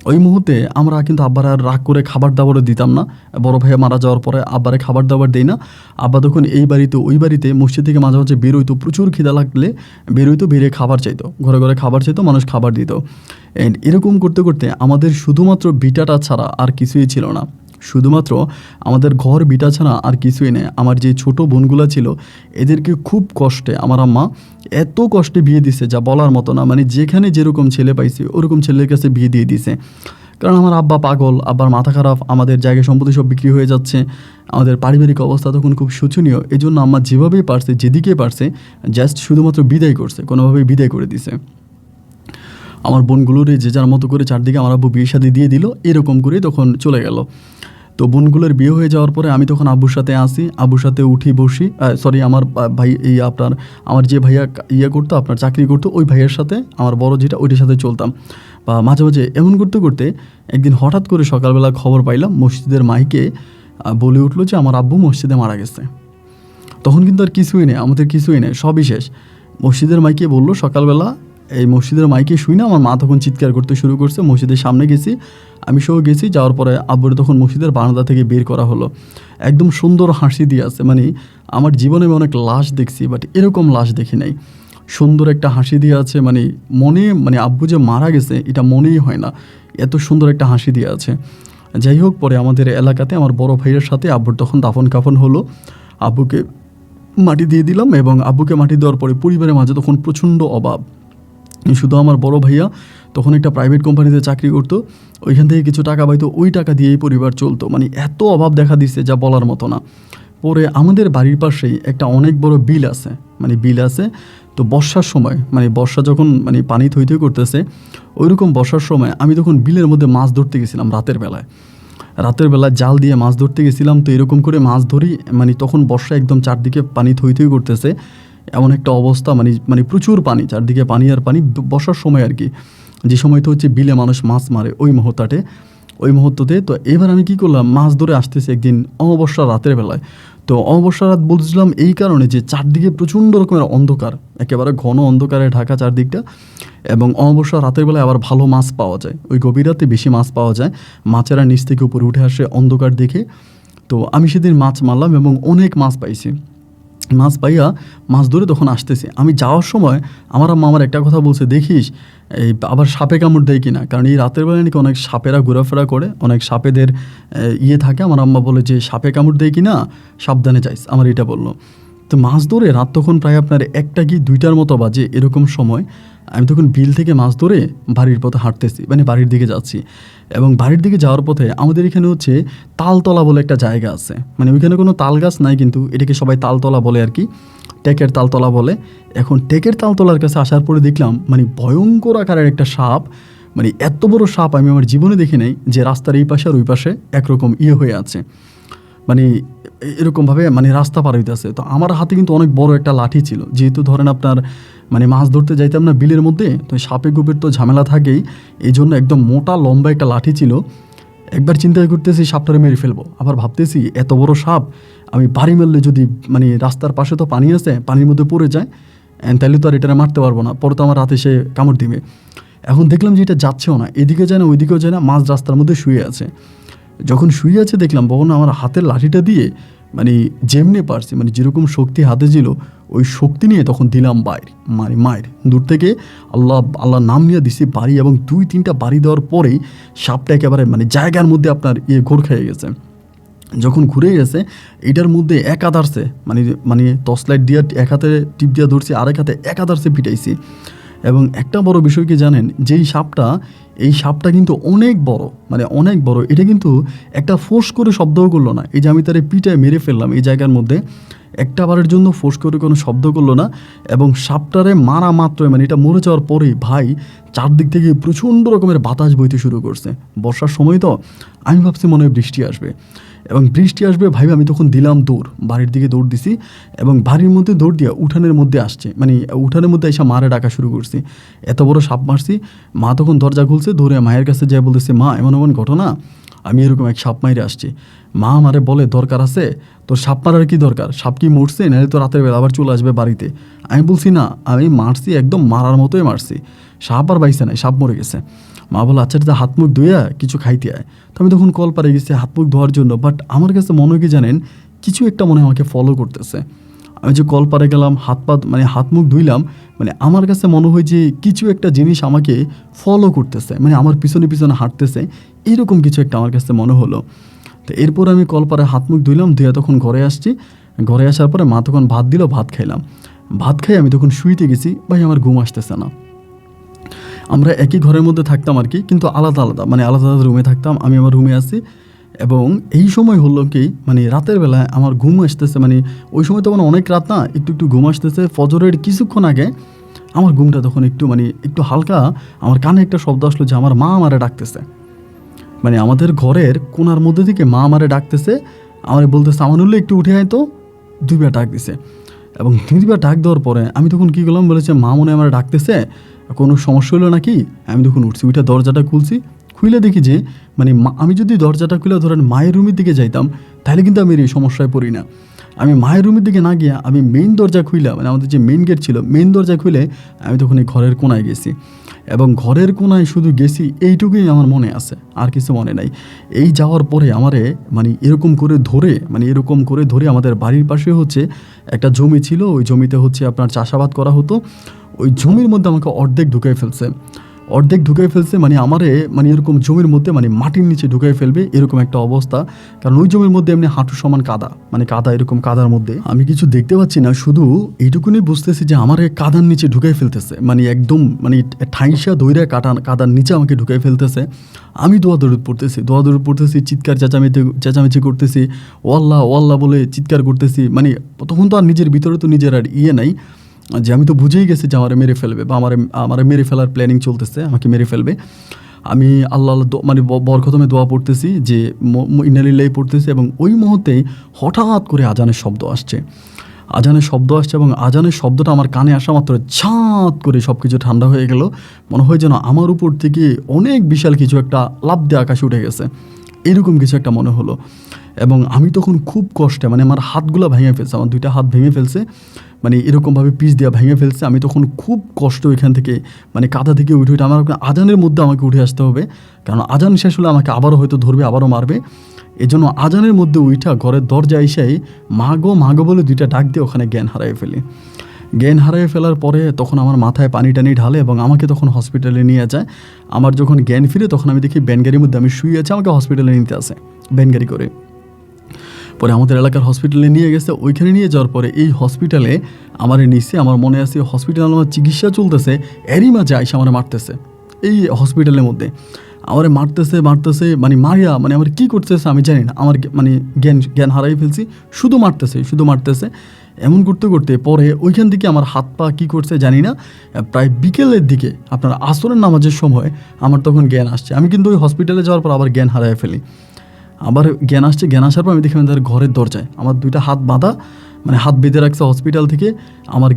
ওই মুহূর্তে আমরা কিন্তু আব্বার আর রাগ করে খাবার দাবারও দিতাম না। বড় ভাইয়া মারা যাওয়ার পরে আব্বারে খাবার দাবার দেই না। আব্বা তখন এই বাড়িতে ওই বাড়িতে মসজিদ থেকে মাঝে মাঝে বেরোইতো, প্রচুর খিদা লাগলে বেরোইতো, বেরিয়ে খাবার চাইতো, ঘরে ঘরে খাবার চাইতো, মানুষ খাবার দিত। অ্যান্ড এরকম করতে করতে আমাদের শুধুমাত্র বিটাটা ছাড়া আর কিছুই ছিল না। শুধুমাত্র আমাদের ঘর বিটা ছাড়া আর কিছুই নেই। আমার যে ছোট বোনগুলো ছিল এদেরকে খুব কষ্টে আমার আম্মা এত কষ্টে বিয়ে দিছে যা বলার মতো না। মানে যেখানে যেরকম ছেলে পাইছে ওরকম ছেলের কাছে বিয়ে দিয়ে দিছে। কারণ আমার আব্বা পাগল, আব্বার মাথা খারাপ, আমাদের জায়গা সম্পত্তি সব বিক্রি হয়ে যাচ্ছে, আমাদের পারিবারিক অবস্থা তখন খুব শোচনীয়। এই জন্য আম্মা যেভাবেই পারছে, যেদিকে পারছে, জাস্ট শুধুমাত্র বিদায় করছে, কোনোভাবেই বিদায় করে দিছে। আমার বোনগুলোর যে যার মতো করে চারদিকে আমার আব্বু বিয়ে শাদী দিয়ে দিল, এরকম করে তখন চলে গেল। তো বোনগুলোর বিয়ে হয়ে যাওয়ার পরে আমি তখন আব্বুর সাথে আসি, আব্বুর সাথে উঠি বসি। আমার ভাই আমার যে ভাইয়া করতো, আপনার চাকরি করতো, ওই ভাইয়ের সাথে আমার বড় যেটা ওইটার সাথে চলতাম। বা মাঝে মাঝে এমন করতে করতে একদিন হঠাৎ করে সকালবেলা খবর পাইলাম মসজিদের মাইকে বলে উঠলো যে আমার আব্বু মসজিদে মারা গেছে। তখন কিন্তু আর কিছুই নেই, আমাদের কিছুই নেই, সবই শেষ। মসজিদের মাইকে বললো সকালবেলা, এই মসজিদের মাইকে শুই না আমার মা তখন চিৎকার করতে শুরু করছে। মসজিদের সামনে গেছি, আমি সহ গেছি। যাওয়ার পরে আব্বুরে তখন মসজিদের বারান্দা থেকে বের করা হলো। একদম সুন্দর হাসি দিয়ে আছে। মানে আমার জীবনে আমি অনেক লাশ দেখছি, বাট এরকম লাশ দেখি নাই। সুন্দর একটা হাসি দিয়ে আছে। মানে আব্বু যে মারা গেছে এটা মনেই হয় না, এত সুন্দর একটা হাসি দিয়ে আছে। যাই হোক, পরে আমাদের এলাকাতে আমার বড় ভাইয়ের সাথে আব্বুর তখন দাফন কাফন হলো। আব্বুকে মাটি দিয়ে দিলাম এবং আব্বুকে মাটি দেওয়ার পরে পরিবারের মাঝে তখন প্রচণ্ড অভাব। শুধু আমার বড় ভাইয়া তখন একটা প্রাইভেট কোম্পানিতে চাকরি করতো, ওইখান থেকে কিছু টাকা পাইতো, ওই টাকা দিয়েই পরিবার চলতো। মানে এত অভাব দেখা দিচ্ছে যা বলার মতো না। পরে আমাদের বাড়ির পাশেই একটা অনেক বড় বিল আছে। তো বর্ষার সময়, বর্ষা যখন পানি থই থই করতেছে, ওইরকম বর্ষার সময় আমি তখন বিলের মধ্যে মাছ ধরতে গেছিলাম রাতের বেলায় জাল দিয়ে মাছ ধরতে গেছিলাম। তো এরকম করে মাছ ধরি, তখন বর্ষা একদম চারদিকে পানি থই থই করতেছে, এমন একটা অবস্থা। প্রচুর পানি, চারদিকে পানি আর পানি, বর্ষার সময় আর কি, যে সময় তো হচ্ছে বিলে মানুষ মাছ মারে ওই মুহূর্ততে। তো এবার আমি কি করলাম, মাছ ধরে আসতেছি একদিন অমাবস্যা রাতের বেলায়। তো অমাবস্যা রাত বলছিলাম এই কারণে যে চারদিকে প্রচণ্ড রকমের অন্ধকার, একেবারে ঘন অন্ধকারে ঢাকা চারদিকটা। এবং অমাবস্যা রাতের বেলায় আবার ভালো মাছ পাওয়া যায়, ওই গভীর রাতে বেশি মাছ পাওয়া যায়, মাছেরা নিচ থেকে উপরে উঠে আসে অন্ধকার দেখে। তো আমি সেদিন মাছ মারলাম এবং অনেক মাছ পাইছি। মাছ পাইয়া মাছ ধরে তখন আসতেছি। আমি যাওয়ার সময় আমার আম্মা আমার একটা কথা বলছে, দেখিস এই আবার সাপে কামড় দেয় কিনা, কারণ এই রাতের বেলায় নাকি অনেক সাপেরা ঘোরাফেরা করে, অনেক সাপেদের থাকে। আমার আম্মা বলে যে সাপে কামড় দেয় কিনা, সাবধানে যাইস, আমার এটা বললো। তো মাছ ধরে রাত তখন প্রায় আপনার 1টা কি 2টার মতো বাজে, এরকম সময় আমি তখন বিল থেকে মাছ ধরে বাড়ির পথে হাঁটতেছি, বাড়ির দিকে যাচ্ছি। এবং বাড়ির দিকে যাওয়ার পথে আমাদের এখানে হচ্ছে তালতলা বলে একটা জায়গা আছে। ওইখানে কোনো তাল গাছ নাই, কিন্তু এটাকে সবাই তালতলা বলে আর কি, টেকের তালতলা বলে। এখন টেকের তালতলার কাছে আসার পরে দেখলাম ভয়ঙ্কর আকারের একটা সাপ। এত বড় সাপ আমি আমার জীবনে দেখি নাই, যে রাস্তার এই পাশে আর ওই পাশে একরকম হয়ে আছে, এরকমভাবে রাস্তা পার হইতেছে। তো আমার হাতে কিন্তু অনেক বড় একটা লাঠি ছিল, যেহেতু ধরেন আপনার মাছ ধরতে যাইতাম না বিলের মধ্যে, তো সাপে গোপের তো ঝামেলা থাকেই, এই জন্য একদম মোটা লম্বা একটা লাঠি ছিল। একবার চিন্তা করতেছি সাপটারে মেরে ফেলবো, আবার ভাবতেছি এত বড় সাপ আমি বাড়ি মারলে যদি রাস্তার পাশে তো পানি আছে, পানির মধ্যে পড়ে যায়, তাহলে তো আর এটারে মারতে পারবো না, পরে তো আমার রাতে সে কামড় দিবে। এখন দেখলাম যে এটা যাচ্ছেও না, এদিকে যায় না ওইদিকেও যায় না, মাঝ রাস্তার মধ্যে শুয়ে আছে। যখন শুয়ে আছে দেখলাম, তখন আমার হাতের লাঠিটা দিয়ে যেমনি পারছি, যেরকম শক্তি হাতে ছিল ওই শক্তি নিয়ে তখন দিলাম মায়ের দূর থেকে আল্লাহ নাম নিয়ে দিছি বাড়ি। এবং 2-3টা বাড়ি দেওয়ার পরেই সাপটা একেবারে জায়গার মধ্যে আপনার ঘোর খেয়ে গেছে। যখন ঘুরে গেছে, এটার মধ্যে এক আদারসে টর্চ লাইট দিয়ে এক হাতে টিপ দিয়ে ধরছি, আরেক হাতে এক আদারসে পিটাইছি। এবং একটা বড় বিষয় কি জানেন, এই সাপটা কিন্তু অনেক বড়, এটা কিন্তু একটা ফোর্স করে শব্দও করলো না। এই যে আমি তারে পিটায় মেরে ফেললাম এই জায়গার মধ্যে, একটা বারের জন্য ফোর্স করে কোনো শব্দ করলো না। এবং সাপটারে মারা মাত্র এটা মরে যাওয়ার পরেই চারদিক থেকে প্রচণ্ড রকমের বাতাস বইতে শুরু করছে। বর্ষার সময় তো আমি ভাবছি মনে হয় বৃষ্টি আসবে, এবং বৃষ্টি আসবে ভাইবে আমি তখন দিলাম দৌড়, বাড়ির দিকে দৌড় দিছি। এবং বাড়ির মধ্যে দৌড় দিয়ে উঠানের মধ্যে আসছে, উঠানের মধ্যে এসে মারে ডাকা শুরু করছি, এত বড় সাপ মারছি। মা তখন দরজা খুলছে, ধরে মায়ের কাছে যেয়ে বলতেছে, মা এমন ঘটনা। আমি এরকম এক সাপ মাইরে আসছি। মা আমারে বলে, দরকার আছে তোর সাপ মারার কি দরকার, সাপ কি মরছে, নাহলে তো রাতের বেলা আবার চলে আসবে বাড়িতে। আমি বলছি না, আমি মারছি, একদম মারার মতোই মারছি, সাপ আর বাইছে নাই, সাপ মরে গেছে। মা বলে আচ্ছা এটা হাত মুখ ধুইয়া কিছু খাইতে আয়। তো আমি তখন কল পারে গেছি হাত মুখ ধোয়ার জন্য, বাট আমার কাছে মনে হয় কি জানেন, কিছু একটা মনে হয় আমাকে ফলো করতেছে। আমি যে কল পারে গেলাম, হাত মুখ ধুইলাম, মানে আমার কাছে মনে হয় যে কিছু একটা জিনিস আমাকে ফলো করতেছে, মানে আমার পিছনে পিছনে হাঁটতেছে, এরকম কিছু একটা আমার কাছে মনে হলো। তো এরপর আমি কল পারে হাত মুখ ধুইলাম, ধুয়ে তখন ঘরে আসছি। ঘরে আসার পরে মা তখন ভাত দিল, ভাত খাইলাম। ভাত খাই আমি তখন শুইতে গেছি, ভাই আমার ঘুম আসতেছে না। আমরা একই ঘরের মধ্যে থাকতাম আর কি, কিন্তু আলাদা আলাদা, মানে আলাদা আলাদা রুমে থাকতাম। আমি আমার রুমে আছি, এবং এই সময় হলো কি, মানে রাতের বেলায় আমার ঘুম আসতেছে, মানে ওই সময় তো মানে অনেক রাত না, একটু একটু ঘুম আসতেছে। ফজরের কিছুক্ষণ আগে আমার ঘুমটা তখন একটু হালকা, আমার কানে একটা শব্দ আসলো যে আমার মা আমারে ডাকতেছে। মানে আমাদের ঘরের কোনার মধ্যে থেকে মা আমারে ডাকতেছে, আমারে বলতেছে আমানুল্লাহ একটু উঠে আয় তো। দুইবার ডাক দিছে, এবং দুইবার ডাক দেওয়ার পরে আমি তখন কী করলাম, বলেছে মা মনে হয় আমার ডাকতেছে, কোনো সমস্যা হলো নাকি। আমি তখন উঠছি, উঠে দরজাটা খুলছি, খুলে দেখি যে মানে আমি যদি দরজাটা খুলে ধরেন মায়ের রুমের দিকে যাইতাম, তাহলে কিন্তু আমি এই সমস্যায় পড়ি না। আমি মায়ের রুমের দিকে না গিয়ে আমি মেইন দরজা খুইলা, মানে আমাদের যে মেইন গেট ছিল, মেইন দরজা খুলে আমি তখন এই ঘরের কোনায় গেছি। এবং ঘরের কোনায় শুধু গেছি এইটুকুই আমার মনে আছে, আর কিছু মনে নাই। এই যাওয়ার পরে আমারে এরকম করে ধরে আমাদের বাড়ির পাশে হচ্ছে একটা জমি ছিল, ওই জমিতে হচ্ছে আপনার চাষাবাদ করা হতো। ওই জমির মধ্যে আমাকে অর্ধেক ঢুকাই ফেলছে, মানে আমারে এরকম জমির মধ্যে মাটির নিচে ঢুকাই ফেলবে এরকম একটা অবস্থা। কারণ ওই জমির মধ্যে এমনি হাঁটু সমান কাদা, এরকম কাদার মধ্যে আমি কিছু দেখতে পাচ্ছি না, শুধু এইটুকুনি বুঝতেছি যে আমারে কাদার নিচে ঢুকাই ফেলতেছে, একদম ঠাইসা দইরা কাদার নিচে আমাকে ঢুকাই ফেলতেছে। আমি দৌড় পড়তেছি, চিৎকার চেঁচামেচি করতেছি, ও আল্লাহ বলে চিৎকার করতেছি। তখন তো আর নিজের ভিতরে তো নিজের আর নাই, যে আমি তো বুঝেই গেছি যে আমারে মেরে ফেলবে, বা আমারে মেরে ফেলার প্ল্যানিং চলতেছে, আমাকে মেরে ফেলবে। আমি আল্লাহ বরখতমে দোয়া পড়তেছি, যে ইন্নালিল্লাহি পড়তেছি, এবং ওই মুহূর্তেই হঠাৎ করে আজানের শব্দ আসছে, এবং আজানের শব্দটা আমার কানে আসা মাত্র ঝাঁত করে সব কিছু ঠান্ডা হয়ে গেল। মনে হয় যেন আমার উপর থেকে অনেক বিশাল কিছু একটা লাফ দিয়ে আকাশে উঠে গেছে, এরকম কিছু একটা মনে হলো। এবং আমি তখন খুব কষ্টে, আমার হাতগুলো ভেঙে ফেলছে, আমার দুইটা হাত ভেঙে ফেলছে, এরকমভাবে পিচ দিয়ে ভেঙে ফেলছে। আমি তখন খুব কষ্ট ওইখান থেকে কাদা থেকে উঠে আমার আজানের মধ্যে আমাকে উঠে আসতে হবে, কারণ আজান শেষ হলে আমাকে আবারও হয়তো ধরবে, আবারও মারবে। এজন্য আজানের মধ্যে উঠা ঘরের দরজা এসেই মা গো বলে দুইটা ডাক দিয়ে ওখানে জ্ঞান হারিয়ে ফেলার পরে তখন আমার মাথায় পানি টানি ঢালে, এবং আমাকে তখন হসপিটালে নিয়ে যায়। আমার যখন জ্ঞান ফিরে তখন আমি দেখি ব্যানগাড়ির মধ্যে আমি শুয়ে আছি, আমাকে হসপিটালে নিতে আসে ব্যানগাড়ি করে। পরে আমাদের এলাকার হসপিটালে নিয়ে গেছে। ওইখানে নিয়ে যাওয়ার পরে এই হসপিটালে আমার নিচে, আমার মনে আছে হসপিটালে আমার চিকিৎসা চলতেছে, এরই মাঝে আইসা আমার মারতেছে। এই হসপিটালের মধ্যে আমার মারতেছে, মারিয়া আমার কী করতেছে আমি জানি না, আমার জ্ঞান হারাই ফেলছি, শুধু মারতেছে। এমন করতে করতে পরে ওইখান থেকে আমার হাত পা কী করছে জানি না, প্রায় বিকেলের দিকে আপনার আসরের নামাজের সময় আমার তখন জ্ঞান আসছে। আমি কিন্তু ওই হসপিটালে যাওয়ার পর আবার জ্ঞান হারাই ফেলি। আবার জ্ঞান আসার পর আমি দেখি আমাদের ঘরের দরজায় আমার দুইটা হাত বাঁধা, হাত বেঁধে রাখছে হসপিটাল থেকে। আমার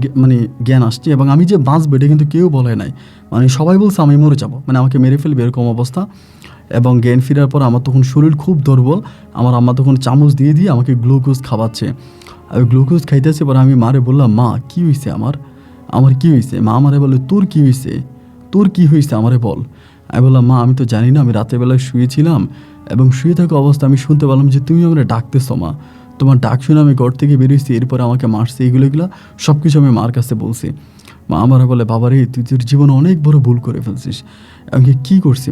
জ্ঞান আসছে, এবং আমি যে বাঁচবো এটা কিন্তু কেউ বলে নাই, সবাই বলছে আমি মরে যাবো, আমাকে মেরে ফেলবে এরকম অবস্থা। এবং জ্ঞান ফেরার পর আমার তখন শরীর খুব দুর্বল। আমার আম্মা তখন চামচ দিয়ে আমাকে গ্লুকোজ খাওয়াচ্ছে। আমি গ্লুকোজ খাইতেছে, পরে আমি মারে বললাম মা কী হয়েছে আমার কী হয়েছে। মা আমারে বলে তোর কী হয়েছে আমারে বল। আমি বললাম মা আমি তো জানি না, আমি রাতের বেলায় শুয়েছিলাম, এবং শুয়ে থাকা অবস্থা আমি শুনতে পেলাম যে তুমি আমরা ডাকতেছো মা, তোমার ডাক শুনে আমি ঘর থেকে বেরিয়েছি, এরপরে আমাকে মারছে, এগুলো সব কিছু আমি মার কাছে বলছি। মা আমারে বলে বাবারে তুই তোর জীবনে অনেক বড় ভুল করে ফেলছিস। আমি কী করছি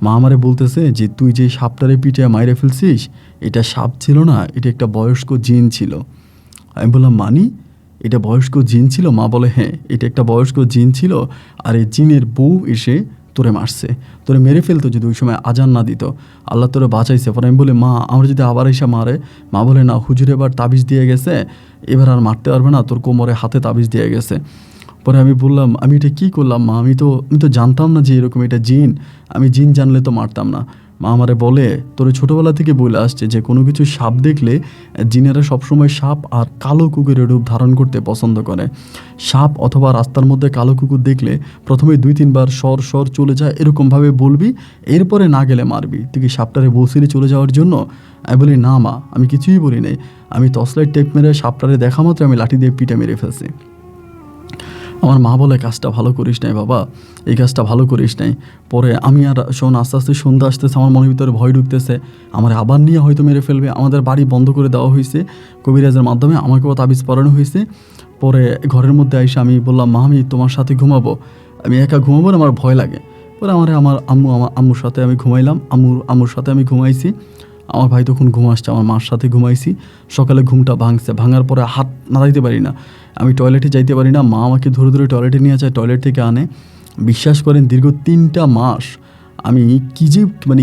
মা আমারে বলতেছে যে তুই যে সাপটারে পিঠে মাইরে ফেলছিস এটা সাপ ছিল না, এটা একটা বয়স্ক জিন ছিল। আমি বললাম এটা বয়স্ক জিন ছিল? মা বলে হ্যাঁ এটা একটা বয়স্ক জিন ছিল, আর এই জিনের বউ এসে তোরে মারছে, তোরে মেরে ফেলতো যদি ওই সময় আজান না দিত, আল্লাহ তোরে বাঁচাইছে। পরে আমি বলি মা আমরা যদি আবার এসে মারে, মা বলে না হুজুর এবার তাবিজ দিয়ে গেছে, এবার আর মারতে পারবে না, তোর কোমরে হাতে তাবিজ দিয়ে গেছে। পরে আমি বললাম আমি এটা কী করলাম মা, আমি তো জানতাম না যে এরকম এটা জিন, আমি জিন জানলে তো মারতাম না। মা আমারে বলে, তোর ছোটোবেলা থেকে বলে আসছে যে কোনো কিছু সাপ দেখলে জিনেরা সবসময় সাপ আর কালো কুকুরের রূপ ধারণ করতে পছন্দ করে। সাপ অথবা রাস্তার মধ্যে কালো কুকুর দেখলে প্রথমে 2-3 বার সর সর চলে যায় এরকমভাবে বলবি, এরপরে না গেলে মারবি। তুই কি সাপটারে বসিরে চলে যাওয়ার জন্য? আমি বলি, না মা, আমি কিছুই বলি নাই। আমি টর্চলাইট টেপ মেরে সাপটারে দেখা মাত্র আমি লাঠি দিয়ে পিঠে মেরে ফেলছি। আমার মা বলে, কাজটা ভালো করিস নাই বাবা, এই কাজটা ভালো করিস নাই। পরে আমি আর আস্তে আস্তে সন্ধ্যা আসতেছে, আমার মনের ভিতরে ভয় ঢুকতেছে, আমার আবার নিয়ে হয়তো মেরে ফেলবে। আমাদের বাড়ি বন্ধ করে দেওয়া হয়েছে কবিরাজের মাধ্যমে, আমাকেও তাবিজ পরানো হয়েছে। পরে ঘরের মধ্যে এসে আমি বললাম, মা আমি তোমার সাথে ঘুমাবো, আমি একা ঘুমাবো না, আমার ভয় লাগে। পরে আমার আম্মুর সাথে আমি ঘুমাইলাম, আম্মুর সাথে আমি ঘুমাইছি। আমার ভাই তখন ঘুম আসছে, আমার মার সাথে ঘুমাইছি। সকালে ঘুমটা ভাঙার পরে হাত নাড়াইতে পারি না, আমি টয়লেটে যাইতে পারি না। মা আমাকে ধরে ধরে টয়লেটে নিয়ে যায়, টয়লেট থেকে আনে। বিশ্বাস করেন দীর্ঘ 3টা মাস আমি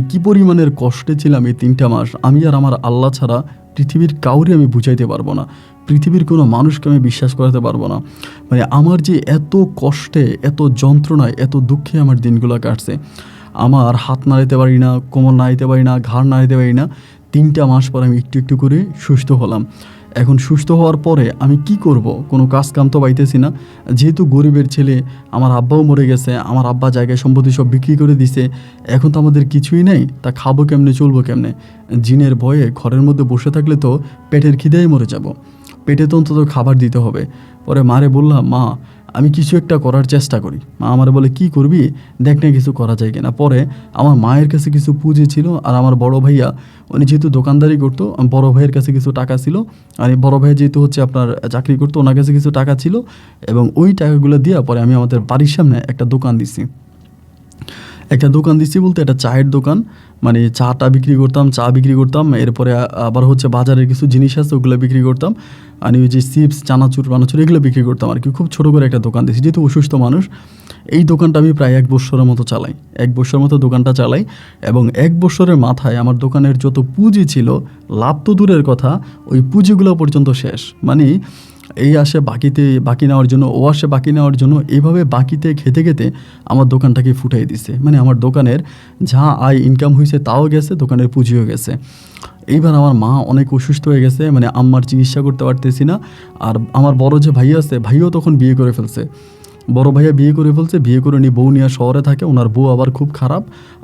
কি পরিমাণের কষ্টে ছিলাম। এই 3টা মাস আমি আর আমার আল্লাহ ছাড়া পৃথিবীর কাউরে আমি বুঝাইতে পারবো না, পৃথিবীর কোনো মানুষকে আমি বিশ্বাস করাতে পারবো না। আমার যে এত কষ্টে, এত যন্ত্রণায়, এত দুঃখে আমার দিনগুলো কাটছে। আমার হাত নাড়াইতে পারি না, কোমর নাড়াইতে পারি না, ঘাড় নাড়াইতে পারি না। 3টা মাস পর আমি একটু একটু করে সুস্থ হলাম। এখন সুস্থ হওয়ার পরে আমি কি করব? কোনো কাজ কাম তো পাইতেছি না। যেহেতু গরিবের ছেলে, আমার আব্বাও মরে গেছে, আমার আব্বা জায়গায় সম্পত্তি সব বিক্রি করে দিছে, এখন তো আমাদের কিছুই নেই, তা খাবো কেমনে, চলবো কেমনে? জিনের ভয়ে ঘরের মধ্যে বসে থাকলে তো পেটের খিদেই মরে যাব, পেটে তো অন্তত খাবার দিতে হবে। পরে মারে বললাম, মা আমি কিছু একটা করার চেষ্টা করি। মা আমার বলে, কি করবি? দেখ না কিছু করা যায় কিনা। পরে আমার মায়ের কাছে কিছু পুঁজি ছিল, আর আমার বড় ভাইয়া উনি যেহেতু দোকানদারি করতো, বড় ভাইয়ের কাছে কিছু টাকা ছিল, আর এই বড় ভাই যেহেতু আপনার চাকরি করতো, ওনার কাছে কিছু টাকা ছিল, এবং ওই টাকাগুলো দিয়ে পরে আমি আমাদের বাড়ির সামনে একটা দোকান দিছি। বলতে একটা চায়ের দোকান, চা বিক্রি করতাম। এরপরে আবার বাজারের কিছু জিনিস আছে, ওগুলো বিক্রি করতাম। আর ওই যে চিপস, চানাচুর এগুলো বিক্রি করতাম আর কি। খুব ছোটো করে একটা দোকান দিয়েছি, যেহেতু অসুস্থ মানুষ। এই দোকানটা আমি প্রায় 1 বছরের মতো চালাই, 1 বছরের মতো দোকানটা চালাই। এবং 1 বছরের মাথায় আমার দোকানের যত পুঁজি ছিল, লাভ তো দূরের কথা, ওই পুঁজিগুলো পর্যন্ত শেষ। এই আসে বাকি নেওয়ার জন্য, ও আসে বাকি নেওয়ার জন্য, এইভাবে বাকিতে খেতে খেতে আমার দোকানটাকে ফুটাই দিছে। আমার দোকানের যা আয় ইনকাম হয়েছে তাও গেছে, দোকানের পুঁজিও গেছে। এইবার আমার মা অনেক অসুস্থ হয়ে গেছে, আম্মার চিকিৎসা করতে পারতেছি না। আর আমার বড় যে ভাই আছে, ভাইও তখন বিয়ে করে ফেলছে। বড় ভাইয়া বিয়ে করে নিয়ে বউ নিয়ে শহরে থাকে। ওনার বউ আবার খুব খারাপ,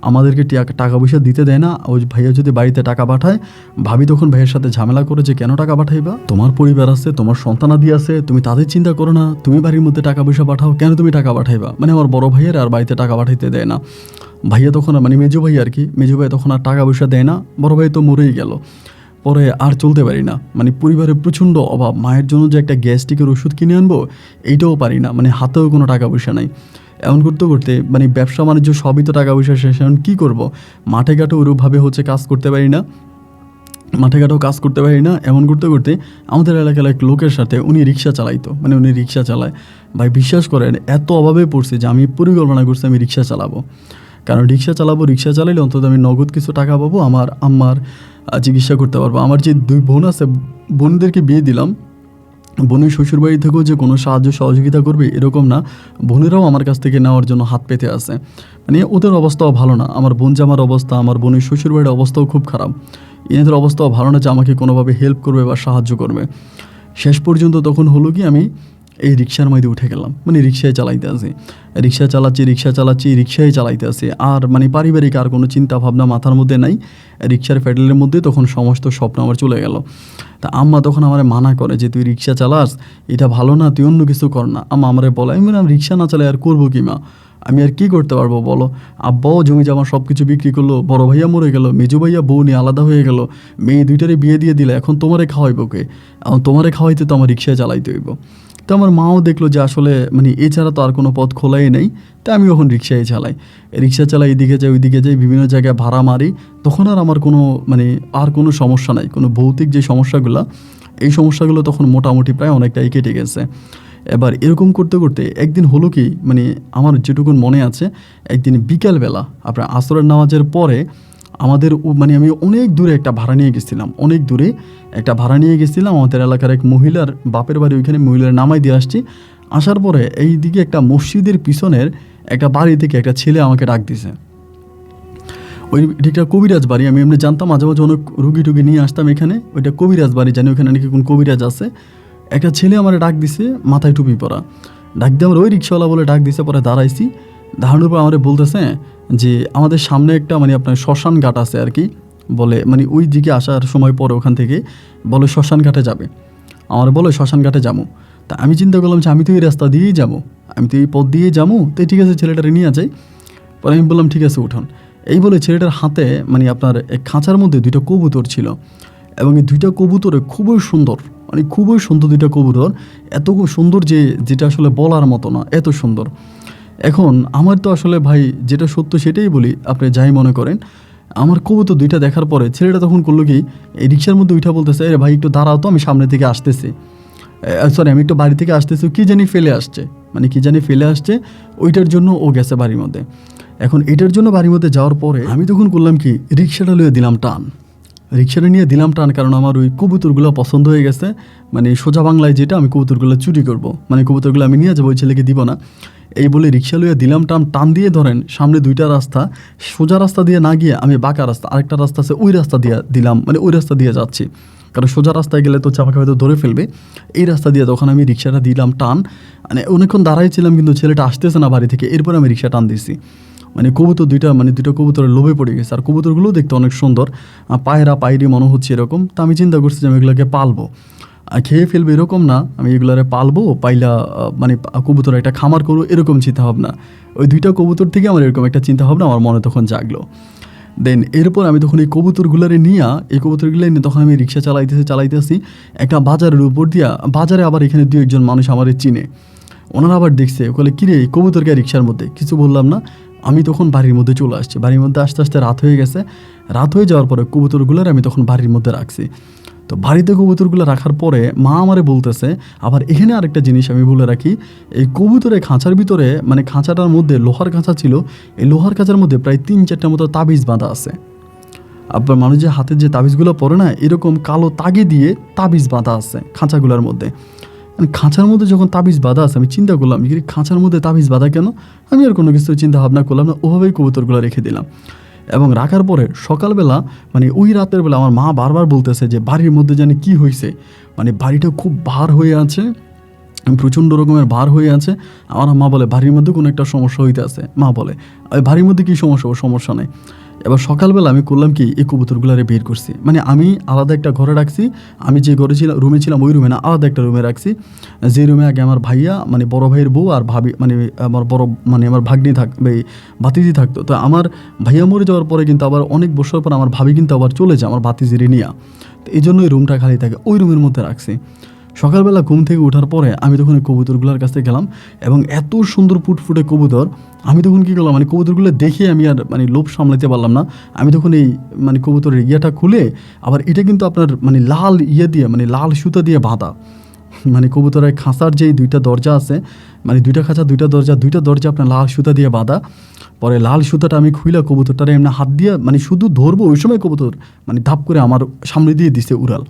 আমাদেরকে টাকা পয়সা দিতে দেয় না। ওই ভাইয়া যদি বাড়িতে টাকা পাঠায়, ভাবি তখন ভাইয়ের সাথে ঝামেলা করে যে কেন টাকা পাঠাইবা, তোমার পরিবার আছে, তোমার সন্তানাদি আছে, তুমি তাদের চিন্তা করো না, তুমি বাড়ির মধ্যে টাকা পয়সা পাঠাও, কেন তুমি টাকা পাঠাইবা? আমার বড় ভাইয়ের আর বাড়িতে টাকা পাঠাইতে দেয় না। ভাইয়া তখন মেজো ভাই আর কি, মেজো ভাই তখন আর টাকা পয়সা দেয় না, বড় ভাই তো মরেই গেল। পরে আর চলতে পারি না, পরিবারে প্রচণ্ড অভাব। মায়ের জন্য যে একটা গ্যাস্ট্রিকের ওষুধ কিনে আনবো, এইটাও পারি না, হাতেও কোনো টাকা পয়সা নাই। এমন করতে করতে ব্যবসা বাণিজ্য সবই তো টাকা পয়সা শেষ। এখন কী করবো? মাঠে ঘাটে ওরূপভাবে কাজ করতে পারি না, এমন করতে করতে আমাদের এলাকার এক লোকের সাথে, উনি রিক্সা চালাইতো, উনি রিক্সা চালায়। ভাই বিশ্বাস করেন, এত অভাবে পড়ছে যে আমি পরিকল্পনা করছি আমি রিক্সা চালাবো। কারণ রিক্সা চালাইলে অন্তত আমি নগদ কিছু টাকা পাবো, আমার আম্মার চিকিৎসা করতে পারবো। আমার যে 2 বোন আছে, বোনদেরকে বিয়ে দিলাম। বোনের শ্বশুরবাড়ি থেকেও যে কোনো সাহায্য সহযোগিতা করবে এরকম না, বোনেরাও আমার কাছ থেকে নেওয়ার জন্য হাত পেতে আছে। ওদের অবস্থাও ভালো না। আমার বোন জামার অবস্থা, আমার বোনের শ্বশুরবাড়ির অবস্থাও খুব খারাপ। এদের অবস্থাও ভালো না যে আমাকে কোনোভাবে হেল্প করবে বা সাহায্য করবে। শেষ পর্যন্ত তখন হলো কি, আমি এই রিক্সার মধ্যে উঠে গেলাম, রিক্সায় চালাইতে আসি, রিক্সায় চালাইতে আসি। আর পারিবারিক আর কোনো চিন্তা ভাবনা মাথার মধ্যে নাই। রিক্সার প্যাডেলের মধ্যে তখন সমস্ত স্বপ্ন আমার চলে গেল। তা আম্মা তখন আমার মানা করে যে, তুই রিক্সা চালাস, এটা ভালো না, তুই অন্য কিছু কর না। আম্মা আমারে বলে, আমি বললাম রিক্সা না চালাই আর করবো কি মা, আমি আর কি করতে পারবো বলো? আব্বাও জমি জমা সব কিছু বিক্রি করলো, বড় ভাইয়া মরে গেল, মেজো ভাইয়া বউ নিয়ে আলাদা হয়ে গেল, মেয়ে 2টারে বিয়ে দিয়ে দিলে, এখন তোমারে খাওয়াইবো কে? এখন তোমারে খাওয়াইতে তো আমার রিক্সায় চালাইতে হইব। তো আমার মাও দেখলো যে আসলে এছাড়া তো আর কোনো পথ খোলাই নেই। তো আমি এখন রিক্সায় চালাই, এদিকে যাই ওইদিকে যাই, বিভিন্ন জায়গায় ভাড়া মারি। তখন আর আমার কোনো আর কোনো সমস্যা নাই, কোনো ভৌতিক যে সমস্যাগুলো, এই সমস্যাগুলো তখন মোটামুটি প্রায় অনেকটাই কেটে গেছে। এবার এরকম করতে করতে একদিন হলো কি, আমার যেটুকুন মনে আছে, একদিন বিকালবেলা আপনার আসরের নামাজের পরে আমাদের আমি অনেক দূরে একটা ভাড়া নিয়ে গেছিলাম। আমাদের এলাকার এক মহিলার বাপের বাড়ি, ওইখানে মহিলার নামাই দিয়ে আসছি। আসার পরে এই দিকে একটা মসজিদের পিছনের একটা বাড়ি থেকে একটা ছেলে আমাকে ডাক দিছে। ওই এটা কবিরাজ বাড়ি। আমি এমনি জানতাম, মাঝে মাঝে অনেক রুগী টুগী নিয়ে আসতাম এখানে। ওইটা কবিরাজ বাড়ি, জানি ওখানে নাকি কোন কবিরাজ আছে। একটা ছেলে আমার ডাক দিছে, মাথায় টুপি পরা, ডাক দিয়ে আমার ওই রিক্সাওয়ালা বলে ডাক দিছে। পরে দাঁড়াইছি, দাঁড়ানোর পর আমার বলতেছে যে আমাদের সামনে একটা মানে আপনার শ্মশান ঘাট আছে আর কি, বলে মানে ওই দিকে আসার সময় পরে ওখান থেকে বলে শ্মশান ঘাটে যাবে। আমার বলে শ্মশান ঘাটে যাবো। তা আমি চিন্তা করলাম যে আমি তো এই রাস্তা দিয়েই যাবো, আমি তো এই পথ দিয়ে যাবো, তো ঠিক আছে ছেলেটারে নিয়ে যাই। পরে আমি বললাম ঠিক আছে উঠুন। এই বলে ছেলেটার হাতে মানে আপনার এক খাঁচার মধ্যে 2টা কবুতর ছিল, এবং এই 2টা কবুতরে খুবই সুন্দর, মানে খুবই সুন্দর 2টা কবুতর, এত সুন্দর যে যেটা আসলে বলার মতো না, এত সুন্দর। এখন আমার তো আসলে ভাই যেটা সত্য সেটাই বলি, আপনি যাই মনে করেন। আমার কবুতর 2টা দেখার পরে ছেলেটা তখন করলো কি, এই রিক্সার মধ্যে উঠা বলতেছে, আরে ভাই একটু দাঁড়াও তো, আমি সামনে থেকে আসতেছি, সরি আমি একটু বাড়ি থেকে আসতেছি, কি জানি ফেলে আসছে, মানে কি জানি ফেলে আসছে, ওইটার জন্য ও গেছে বাড়ির মধ্যে। এখন এটার জন্য বাড়ির মধ্যে যাওয়ার পরে আমি তখন করলাম কি, রিক্সাটা নিয়ে দিলাম টান, রিক্সাটা নিয়ে দিলাম টান, কারণ আমার ওই কবুতরগুলো পছন্দ হয়ে গেছে। মানে সোজা বাংলায় যেটা, আমি কবুতরগুলো চুরি করব, মানে কবুতরগুলো আমি নিয়ে যাবো, ওই ছেলেকে দিব না। এই বলে রিক্সা লইয়া দিলাম টান, টান দিয়ে ধরেন সামনে 2টা রাস্তা, সোজা রাস্তা দিয়ে না গিয়ে আমি বাঁকা রাস্তা, আরেকটা রাস্তা আছে ওই রাস্তা দিয়ে দিলাম, মানে ওই রাস্তা দিয়ে যাচ্ছি, কারণ সোজা রাস্তায় গেলে তো চাপাকে হয়তো ধরে ফেলবে। এই রাস্তা দিয়ে তখন আমি রিক্সাটা দিলাম টান, মানে অনেকক্ষণ দাঁড়াইছিলাম কিন্তু ছেলেটা আসতেছে না বাড়ি থেকে। এরপর আমি রিক্সা টান দিছি, মানে কবুতর 2টা, মানে 2টা কবুতরের লোভে পড়ে গেছে। আর কবুতরগুলোও দেখতে অনেক সুন্দর, পায়রা পায়রি মনে হচ্ছে এরকম। তা আমি চিন্তা করছি যে আমি এগুলোকে পালবো, খেয়ে ফেলবো এরকম না, আমি এগুলারে পালবো, পাইলা মানে কবুতর একটা খামার করবো, এরকম চিন্তা ভাবনা। ওই 2টা কবুতর থেকে আমার এরকম একটা চিন্তা ভাবনা আমার মনে তখন জাগলো। দেন এরপর আমি তখন এই কবুতরগুলারে নিয়ে, এই কবুতরগুলো নিয়ে তখন আমি রিক্সা চালাইতেছি একটা বাজারের উপর দিয়া। বাজারে আবার এখানে 2-1 মানুষ আমার চিনে, ওনারা আবার দেখছে, বলে কিরে এই কবুতরকে রিক্সার মধ্যে, কিছু বললাম না। আমি তখন বাড়ির মধ্যে চলে আসছি, বাড়ির মধ্যে আস্তে আস্তে রাত হয়ে গেছে। রাত হয়ে যাওয়ার পরে কবুতরগুলোর আমি তখন বাড়ির মধ্যে রাখছি। তো বাড়িতে কবুতরগুলো রাখার পরে মা আমারে বলতেছে, আবার এখানে আরেকটা জিনিস আমি বলে রাখি, এই কবুতরের খাঁচার ভিতরে, মানে খাঁচাটার মধ্যে লোহার খাঁচা ছিল, এই লোহার খাঁচার মধ্যে প্রায় 3-4টা মতো তাবিজ বাঁধা আছে। আপনার মানুষ যে হাতের যে তাবিজগুলো পরে না, এরকম কালো তাগে দিয়ে তাবিজ বাঁধা আছে খাঁচাগুলোর মধ্যে। খাঁচার মধ্যে যখন তাবিজ বাঁধা আছে, আমি চিন্তা করলাম যে খাঁচার মধ্যে তাবিজ বাঁধা কেন। আমি আর কোনো কিছু চিন্তা ভাবনা করলাম না, ওভাবেই কবুতরগুলো রেখে দিলাম। এবং রাখার পরে সকালবেলা, মানে ওই রাতের বেলা আমার মা বারবার বলতেছে যে বাড়ির মধ্যে জানি কি হয়েছে, মানে বাড়িটা খুব ভার হয়ে আছে, প্রচণ্ড রকমের ভার হয়ে আছে। আমার মা বলে বাড়ির মধ্যে কোনো একটা সমস্যা হইতে আছে। মা বলে বাড়ির মধ্যে কী সমস্যা, ও সমস্যা নেই। এবার সকালবেলা আমি করলাম কি, এই কবুতরগুলারে বের করছি, মানে আমি আলাদা একটা ঘরে রাখছি। আমি যে ঘরে ছিলাম, রুমে ছিলাম, ওই রুমে না, আলাদা একটা রুমে রাখছি। যে রুমে আগে আমার ভাইয়া, মানে বড় ভাইয়ের বউ আর ভাবি, মানে আমার বড়, মানে আমার ভাগ্নি থাকবে, ভাতিজি থাকতো। তো আমার ভাইয়া মরে যাওয়ার পরে কিন্তু আবার অনেক বছর পর আমার ভাবি কিন্তু আবার চলে যায় আমার ভাতিজিরে নিয়ে। তো এই জন্য ওই রুমটা খালি থাকে, ওই রুমের মধ্যে রাখছি। সকালবেলা ঘুম থেকে ওঠার পরে আমি তখন কবুতরগুলোর কাছে গেলাম, এবং এত সুন্দর ফুটফুটে কবুতর। আমি তখন কী করলাম, মানে কবুতরগুলো দেখে আমি আর মানে লোভ সামলাতে পারলাম না। আমি তখন এই মানে কবুতরের ইয়েটা খুলে, আবার এটা কিন্তু আপনার মানে লাল ইয়ে দিয়ে, মানে লাল সুতা দিয়ে বাঁধা, মানে কবুতরের খাঁচার যেই 2টা দরজা আছে, মানে 2টা খাঁচা 2টা দরজা আপনার লাল সুতা দিয়ে বাঁধা। পরে লাল সুতাটা আমি খুইলা কবুতরটারে এমনি হাত দিয়ে, মানে শুধু ধরবো, ওই সময় কবুতর মানে ধাপ করে আমার সামনে দিয়ে দিছে উড়াল।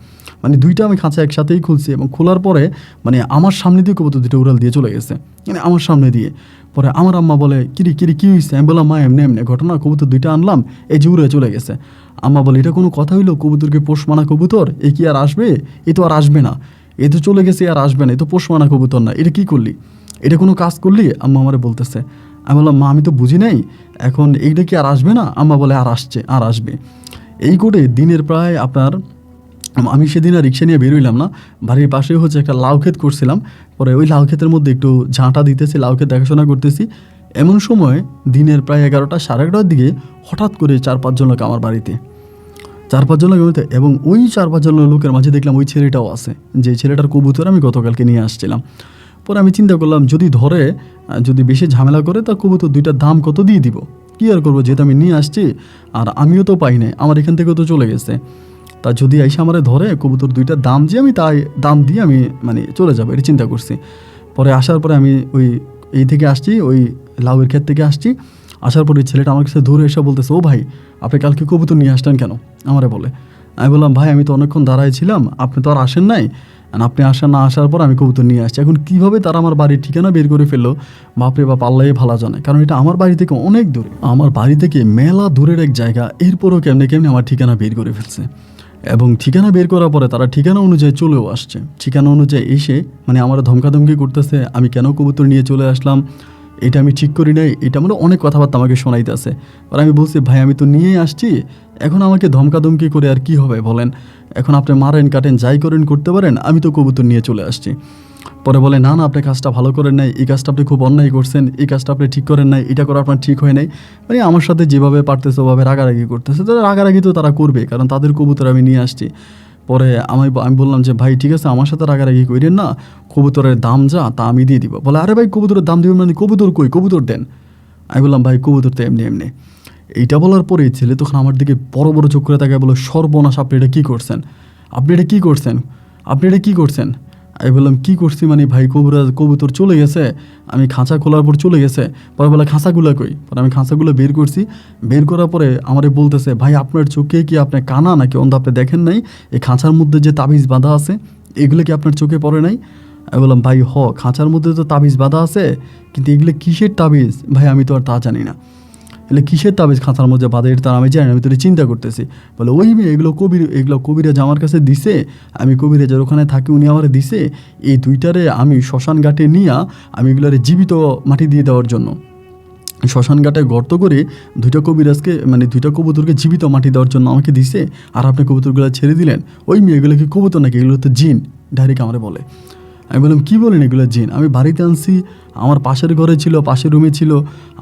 মানে 2টা আমি খাঁচা একসাথেই খুলছি, এবং খোলার পরে মানে আমার সামনে দিয়ে কবুতর 2টা উড়াল দিয়ে চলে গেছে, মানে আমার সামনে দিয়ে। পরে আমার আম্মা বলে কিরি কী হয়েছে, আমি বললাম মা এমনি ঘটনা, কবুতর 2টা আনলাম, এই যে উড়ে চলে গেছে। আম্মা বলে এটা কোনো কথা হইলো, কবুতরকে পোষ মানা কবুতর, এ কি আর আসবে, এ তো আর আসবে না, এ তো চলে গেছে, আর আসবে না, এ তো পোষ মানা কবুতর না, এটা কী করলি, এটা কোনো কাজ করলি। আম্মা আমারে বলতেছে, আমি বললাম মা আমি তো বুঝি নাই, এখন এইটা কি আর আসবে না। আম্মা বলে আর আসছে, আর আসবে। এই করে দিনের প্রায় আপনার, আমি সেদিন আর রিক্সা নিয়ে বেরোইলাম না, বাড়ির পাশে হচ্ছে একটা লাউ ক্ষেত করছিলাম। পরে ওই লাউ ক্ষেতের মধ্যে একটু ঝাঁটা দিতেছি, লাউ ক্ষেত দেখাশোনা করতেছি। এমন সময় দিনের প্রায় 11টা, 11:30 দিকে হঠাৎ করে 4-5 জন লোক আমার বাড়িতে, 4-5 জন লোক, এবং ওই 4-5 জন লোকের মাঝে দেখলাম ওই ছেলেটাও আছে, যে ছেলেটার কবুতর আমি গতকালকে নিয়ে আসছিলাম। পরে আমি চিন্তা করলাম যদি ধরে, যদি বেশি ঝামেলা করে, তা কবুতর 2টার দাম কত দিয়ে দিব, কী আর করবো, যেহেতু আমি নিয়ে আসছি, আর আমিও তো পাই নাই, আমার এখান থেকেও তো চলে গেছে। তা যদি আইসা আমারে ধরে, কবুতর 2টার দাম যে আমি তাই দাম দিয়ে আমি মানে চলে যাবো, এটা চিন্তা করছি। পরে আসার পরে আমি ওই এই থেকে আসছি, ওই লাউয়ের ক্ষেত থেকে আসছি। আসার পরে ছেলেটা আমার কাছে দূরে এসে বলতেছে, ও ভাই আপনি কালকে কবুতর নিয়ে আসলেন কেন, আমারে বলে। আমি বললাম ভাই আমি তো অনেকক্ষণ দাঁড়াইছিলাম, আপনি তো আর আসেন নাই, আর আপনি না আসার পর আমি কবুতর নিয়ে আসছি। এখন কীভাবে তারা আমার বাড়ির ঠিকানা বের করে ফেললো, বাপরে বাপ, আল্লাহই ভালো জানে। কারণ এটা আমার বাড়ি থেকে অনেক দূরে, আমার বাড়ি থেকে মেলা দূরের এক জায়গা। এরপরও কেমনে কেমনে আমার ঠিকানা বের করে ফেলছে। এবং ঠিকানা বের করার পরে তারা ঠিকানা অনুযায়ী চলেও আসছে। ঠিকানা অনুযায়ী এসে মানে আমার ধমকাধমকি করতেছে, আমি কেন কবুতর নিয়ে চলে আসলাম, এটা আমি ঠিক করি নাই, এটা মানে অনেক কথাবার্তা আমাকে শোনাইতেছে। আর আমি বলছি, ভাই আমি তো নিয়েই আসছি, এখন আমাকে ধমকাধমকি করে আর কি হবে বলেন, এখন আপনি মারেন কাটেন যাই করেন করতে পারেন, আমি তো কবুতর নিয়ে চলে আসছি। পরে বলে, না না, আপনি কাজটা ভালো করেন নাই, এই কাজটা আপনি খুব অন্যায় করছেন, এই কাজটা আপনি ঠিক করেন নাই, এটা করা আপনার ঠিক হয় নাই। মানে আমার সাথে যেভাবে পারতেছে ওভাবে রাগারাগি করতেছে। তো রাগারাগি তো তারা করবে, কারণ তাদের কবুতর আমি নিয়ে আসছি। পরে আমি বললাম যে, ভাই ঠিক আছে, আমার সাথে রাগারাগি করেন না, কবুতরের দাম যা তা আমি দিয়ে দিব। বলে, আরে ভাই কবুতরের দাম দিবেন মানে কবুতর কই, কবুতর দেন। আমি বললাম, ভাই কবুতর তো এমনি এমনি। এইটা বলার পরেই ছেলে তখন আমার দিকে বড় বড় চোখ করে তাকে বলো, সর্বনাশ, আপনি এটা কী করছেন, আপনি এটা কী করছেন, আপনি এটা কী করছেন। আমি বললাম, কী করছি মানে ভাই, কবুতর চলে গেছে, আমি খাঁচা খোলার পর চলে গেছে। পরে বলে, খাঁচাগুলো কই। পরে আমি খাঁচাগুলো বের করছি, বের করার পরে আমারে বলতেছে, ভাই আপনার চোখে কি আপনি কানা নাকি অন্ধ, আপনি দেখেন নাই এই খাঁচার মধ্যে যে তাবিজ বাঁধা আছে এগুলো কি আপনার চোখে পড়ে নাই। আমি বললাম, ভাই খাঁচার মধ্যে তো তাবিজ বাঁধা আছে, কিন্তু এগুলো কিসের তাবিজ ভাই, আমি তো আর তা জানি না। এগুলো কিসের তাবিজ খাঁচার মধ্যে বাঁধে এটা আমি জানি না, আমি তো চিন্তা করতেছি। বলে, ওই মেয়ে এগুলো কবিরাজ আমার কাছে দিছে, আমি কবিরাজের ওখানে থাকি, উনি আমার দিছে, এই দুইটারে আমি শ্মশান ঘাটে নিয়ে আমি এগুলোরে জীবিত মাটি দিয়ে দেওয়ার জন্য শ্মশান ঘাটে গর্ত করে দুইটা কবিরাজকে মানে দুইটা কবুতরকে জীবিত মাটি দেওয়ার জন্য আমাকে দিছে, আর আপনি কবুতরগুলো ছেড়ে দিলেন। ওই মেয়ে এগুলো কি কবুতর নাকি, এগুলো তো জিন, ডাইরেক্ট আমারে বলে। আমি বললাম, কী বলেন এগুলো জিন, আমি বাড়িতে আনছি, আমার পাশের ঘরে ছিল, পাশের রুমে ছিল,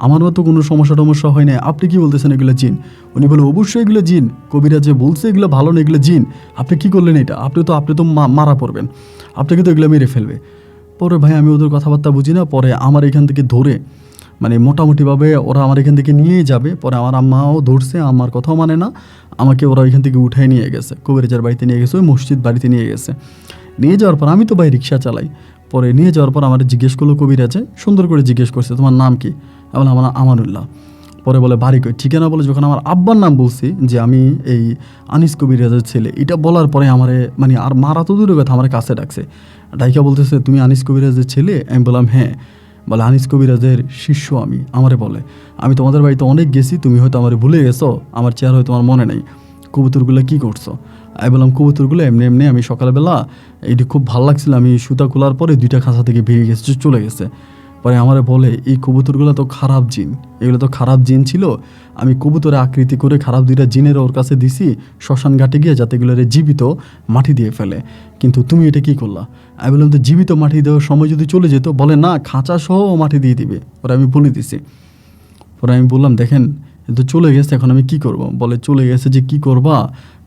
আমার মতো কোনো সমস্যা হয় না, আপনি কি বলতেছেন এগুলো জিন। উনি বলে, অবশ্যই এগুলো জিন, কবিরা যে বলছে এগুলো ভালো না, এগুলো জিন, আপনি কি করলেন এটা, আপনি তো মারা পড়বেন, আপনাকে তো এগুলো মেরে ফেলবে। পরে ভাই আমি ওদের কথাবার্তা বুঝি না, পরে আমার এখান থেকে ধরে মানে মোটামুটিভাবে ওরা আমার এখান থেকে নিয়েই যাবে। পরে আমার আম্মাও ধরছে, আমার কথাও মানে না, আমাকে ওরা এখান থেকে উঠাই নিয়ে গেছে, কবিরাজের বাড়িতে নিয়ে গেছে, ওই মসজিদ বাড়িতে নিয়ে গেছে। নিয়ে যাওয়ার পর আমি তো ভাই রিক্সা চালাই। পরে নিয়ে যাওয়ার পর আমার জিজ্ঞেস করলো কবিরাজে, সুন্দর করে জিজ্ঞেস করছে, তোমার নাম কি। আমি বললাম, আমার আমানুল্লাহ। পরে বলে, বাড়ি কই, ঠিকানা বলে যখন আমার আব্বার নাম বলছি যে আমি এই আনিস কবিরাজের ছেলে, এটা বলার পরে আমারে মানে আর মারা তো দূরের কথা, আমার কাছে ডাকছে, ডাইকা বলতেছে, তুমি আনিস কবিরাজের ছেলে। আমি বললাম, হ্যাঁ। বলে, আনিস কবিরাজের শিষ্য আমি। আমারে বলে, আমি তোমাদের বাড়িতে অনেক গেছি, তুমি হয়তো আমার ভুলে গেছো, আমার চেহারা হয়তো তোমার মনে নেই, কবুতরগুলো কী করছো। আমি বললাম, কবুতরগুলো এমনি এমনি আমি সকালবেলা এইটি খুব ভালো লাগছিল, আমি সুতা খোলার পরে দুইটা খাঁচা থেকে বেরিয়ে গেছে, চলে গেছে। পরে আমারে বলে, এই কবুতরগুলো তো খারাপ জিন, এগুলো তো খারাপ জিন ছিল, আমি কবুতরে আকৃতি করে খারাপ দুইটা জিনের ওর কাছে দিছি শ্মশান ঘাটে গিয়ে, যাতে এগুলোরে জীবিত মাটি দিয়ে ফেলে, কিন্তু তুমি এটা কী করলা। আমি বললাম, তো জীবিত মাটি দেওয়ার সময় যদি চলে যেত, বলে না, খাঁচা সহ মাটি দিয়ে দিবে। পরে আমি বলে দিছি। পরে আমি বললাম, দেখেন এ তো চলে গেছে, এখন আমি কি করব। বলে, চলে গেছে যে কি করবা,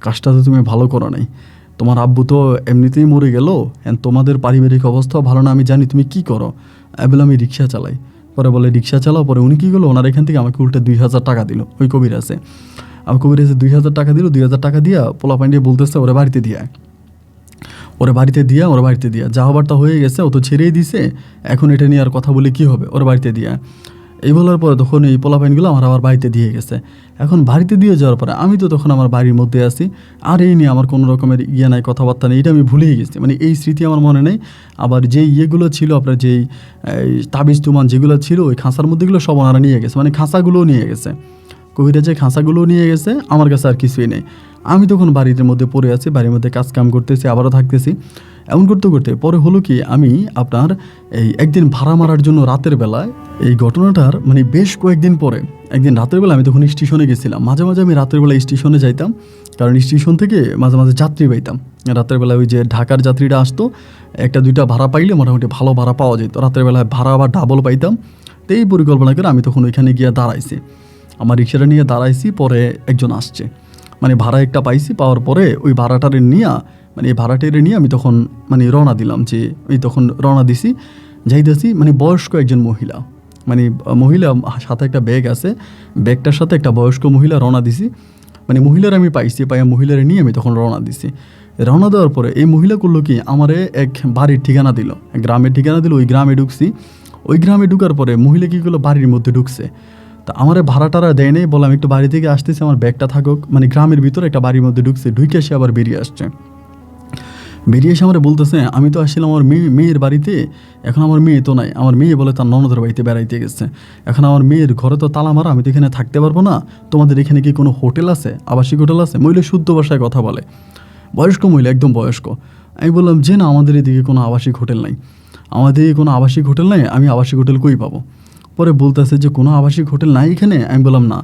কাজটা তো তুমি ভালো করো নাই, তোমার আব্বু তো এমনিতেই মরে গেল, তোমাদের পারিবারিক অবস্থাও ভালো না, আমি জানি তুমি কি করো। আমি বললাম, আমি রিক্সা চালাই। পরে বলে, রিক্সা চালাও। পরে উনি কী করলো, ওনার এখান থেকে আমাকে উল্টে 2000 টাকা দিল ওই কবিরাজে। আমি কবিরাজে 2000 টাকা দিল, 2000 টাকা দিয়া পোলা পান্ডিয়ে বলতেছে, ওরা বাড়িতে দিয়ে ওরা বাড়িতে দিয়া যা হবার তা হয়ে গেছে, ও তো ছেড়েই দিছে, এখন এটা নিয়ে আর কথা বলে কি হবে, ওরা বাড়িতে দিয়া। এই বলার পরে তখন এই পোলাপাইনগুলো আমার আবার বাড়িতে দিয়ে গেছে। এখন বাড়িতে দিয়ে যাওয়ার পরে আমি তো তখন আমার বাড়ির মধ্যে আছি, আর এই নিয়ে আমার কোনো রকমের ইয়ে নাই, কথাবার্তা নেই, এটা আমি ভুলেই গেছি, মানে এই স্মৃতি আমার মনে নেই। আবার যেই ইয়েগুলো ছিল আপনার, যেই তাবিজ তুমান যেগুলো ছিল ওই খাঁচার মধ্যেগুলো সব ওনারা নিয়ে গেছে, মানে খাঁচাগুলোও নিয়ে গেছে, কবিরাজে খাঁচাগুলোও নিয়ে গেছে, আমার কাছে আর কিছুই নেই। আমি তখন বাড়ির মধ্যে পড়ে আছি, বাড়ির মধ্যে কাজ কাম করতেছি, আবারও থাকতেছি। এমন করতে করতে পরে হলো কি, আমি আপনার এই একদিন ভাড়া মারার জন্য রাতের বেলায়, এই ঘটনাটার মানে বেশ কয়েকদিন পরে একদিন রাতের বেলা আমি তখন স্টেশনে গেছিলাম। মাঝে মাঝে আমি রাতের বেলা স্টেশনে যাইতাম, কারণ স্টেশন থেকে মাঝে মাঝে যাত্রী পাইতাম। রাতের বেলায় ওই যে ঢাকার যাত্রীরা আসতো, একটা দুইটা ভাড়া পাইলে মোটামুটি ভালো ভাড়া পাওয়া যেত, রাতের বেলায় ভাড়া আবার ডাবল পাইতাম। তো এই পরিকল্পনা করে আমি তখন ওইখানে গিয়ে দাঁড়াইছি, আমার রিক্সাটা নিয়ে দাঁড়াইছি। পরে একজন আসছে, মানে ভাড়া একটা পাইছি, পাওয়ার পরে ওই ভাড়াটারে নিয়ে মানে এই ভাড়াটারে নিয়ে আমি তখন মানে রওনা দিলাম, যে ওই তখন রওনা দিছি, যাইতেছি মানে বয়স্ক একজন মহিলা, মানে মহিলা সাথে একটা ব্যাগ আছে, ব্যাগটার সাথে একটা বয়স্ক মহিলা, রওনা দিছি। মানে মহিলার আমি পাইছি, পাইয়া মহিলারে নিয়ে আমি তখন রওনা দিছি। রওনা দেওয়ার পরে এই মহিলা করলো কি, আমারে এক বাড়ির ঠিকানা দিল, গ্রামের ঠিকানা দিল, ওই গ্রামে ঢুকছি। ওই গ্রামে ঢুকার পরে মহিলা কী করলো, বাড়ির মধ্যে ঢুকছে। তা আমার ভাড়া টাড়া দেয় নেই, বললাম একটু বাড়ি থেকে আসতেছি, আমার ব্যাগটা থাকুক, মানে গ্রামের ভিতরে একটা বাড়ির মধ্যে ঢুকছে, ঢুকে সে আবার বেরিয়ে আসছে। বেরিয়ে এসে আমার বলতেছে, আমি তো আসছিলাম আমার মেয়ের বাড়িতে, এখন আমার মেয়ে তো নাই। আমার মেয়ে বলে তার ননদের বাড়িতে বেড়াইতে গেছে। এখন আমার মেয়ের ঘরে তো তালা মারা, আমি তো এখানে থাকতে পারবো না। তোমাদের এখানে কি কোনো হোটেল আছে, আবাসিক হোটেল আছে? মহিলা শুদ্ধ ভাষায় কথা বলে, বয়স্ক মহিলা, একদম বয়স্ক। আমি বললাম যে না, আমাদের এদিকে কোনো আবাসিক হোটেল নাই, আমাদের কোনো আবাসিক হোটেল নাই, আমি আবাসিক হোটেল কই পাবো? পরে বলতেছে যে কোনো আবাসিক হোটেল নাই এখানে। আমি বললাম না।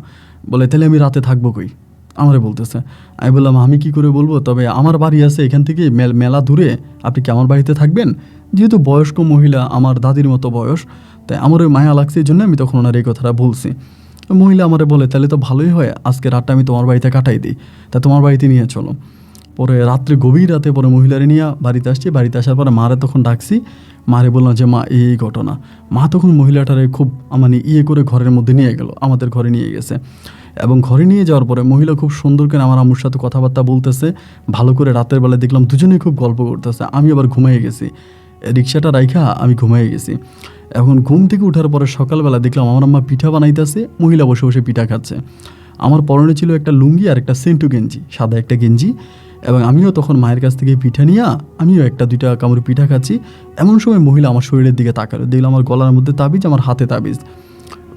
বলে তাহলে আমি রাতে থাকবো কই? আমারে বলতেছে। আমি বললাম আমি কি করে বলবো, তবে আমার বাড়ি আছে এখান থেকে মেলা দূরে, আপনি কি আমার বাড়িতে থাকবেন? যেহেতু বয়স্ক মহিলা, আমার দাদির মতো বয়স, তাই আমার ওই মায়া লাগছে, এই জন্য আমি তখন ওনার এই কথাটা বলছি। মহিলা আমারে বলে তাহলে তো ভালোই হয়, আজকে রাতটা আমি তোমার বাড়িতে কাটাই দিই, তা তোমার বাড়িতে নিয়ে চলো। পরে রাত্রে, গভীর রাতে পরে মহিলারে নিয়ে বাড়িতে আসছি। বাড়িতে আসার পরে মারে তখন ডাকছি, মারে বললাম যে মা এই ঘটনা। মা তখন মহিলাটারে খুব মানে করে ঘরের মধ্যে নিয়ে গেল, আমাদের ঘরে নিয়ে গেছে। এবং ঘরে নিয়ে যাওয়ার পরে মহিলা খুব সুন্দর করে আমার আম্মুর সাথে কথাবার্তা বলতেছে, ভালো করে। রাতের বেলা দেখলাম দুজনেই খুব গল্প করতেছে। আমি আবার ঘুমিয়ে গেছি, রিক্সাটা রাইখা আমি ঘুমিয়ে গেছি। এখন ঘুম থেকে উঠার পরে সকালবেলা দেখলাম আমার আম্মা পিঠা বানাইতেছে, মহিলা বসে বসে পিঠা খাচ্ছে। আমার পরনে ছিল একটা লুঙ্গি আর একটা সেন্টু গেঞ্জি, সাদা একটা গেঞ্জি। এবং আমিও তখন মায়ের কাছ থেকে পিঠা নিয়ে আমিও একটা দুইটা কামড় পিঠা খাচ্ছি। এমন সময় মহিলা আমার শরীরের দিকে তাকালো, দেখলাম আমার গলার মধ্যে তাবিজ, আমার হাতে তাবিজ।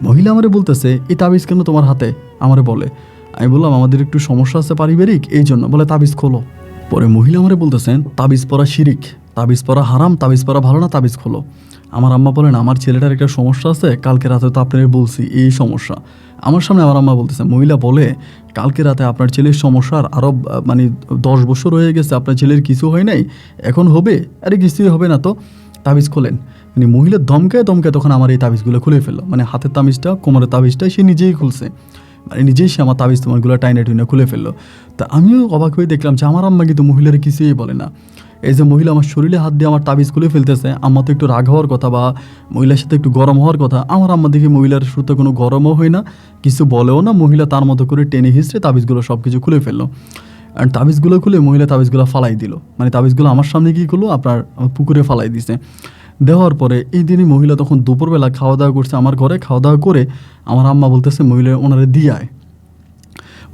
মহিলা আমারে বলতেছে এই তাবিজ কেন তোমার হাতে? আমারে বলে। আমি বললাম আমাদের একটু সমস্যা আছে পারিবারিক, এই জন্য। বলে তাবিজ খোলো। পরে মহিলা আমারে বলতেছেন তাবিজ পরা শিরিক, তাবিজ পরা হারাম, তাবিজ পরা ভালো না, তাবিজ খোলো। আমার আম্মা বলেন আমার ছেলেটার একটা সমস্যা আছে, কালকে রাতে তো আপনাদের বলছি এই সমস্যা। আমার সামনে আমার আম্মা বলতেছে, মহিলা বলে কালকে রাতে আপনার ছেলের সমস্যার আরও মানে 10 বছর হয়ে গেছে, আপনার ছেলের কিছু হয় নাই, এখন হবে? আরে কিছুই হবে না তো, তাবিজ খোলেন। মানে মহিলা দমকায় দমকায় তখন আমার এই তাবিজগুলো খুলে ফেললো, মানে হাতের তাবিজটা, কোমরের তাবিজটা সে নিজেই খুলছে, মানে নিজেই সে আমার তাবিজ তোমারগুলো টাইনে টুইনে খুলে ফেললো। তা আমিও অবাক হয়ে দেখলাম যে আমার আম্মা কিন্তু মহিলার কিছুই বলে না। এই যে মহিলা আমার শরীরে হাত দিয়ে আমার তাবিজ খুলে ফেলতেছে, আম্মা তো একটু রাগ হওয়ার কথা বা মহিলার সাথে একটু গরম হওয়ার কথা। আমার আম্মা দেখি মহিলার সাথে কোনো গরমও হয় না, কিছু বলেও না। মহিলা তার মতো করে টেনে হিসড়ে তাবিজগুলো সব কিছু খুলে ফেললো। আর তাবিজগুলো খুলে মহিলা তাবিজগুলো ফালাই দিল, মানে তাবিজগুলো আমার সামনে গিয়ে করলো, আপনার পুকুরে ফালাই দিছে। দেওয়ার পরে এই দিনই মহিলা তখন দুপুরবেলা খাওয়া দাওয়া করছে আমার ঘরে। খাওয়া দাওয়া করে আমার আম্মা বলতেছে মহিলা ওনারে দিয়ে আয়।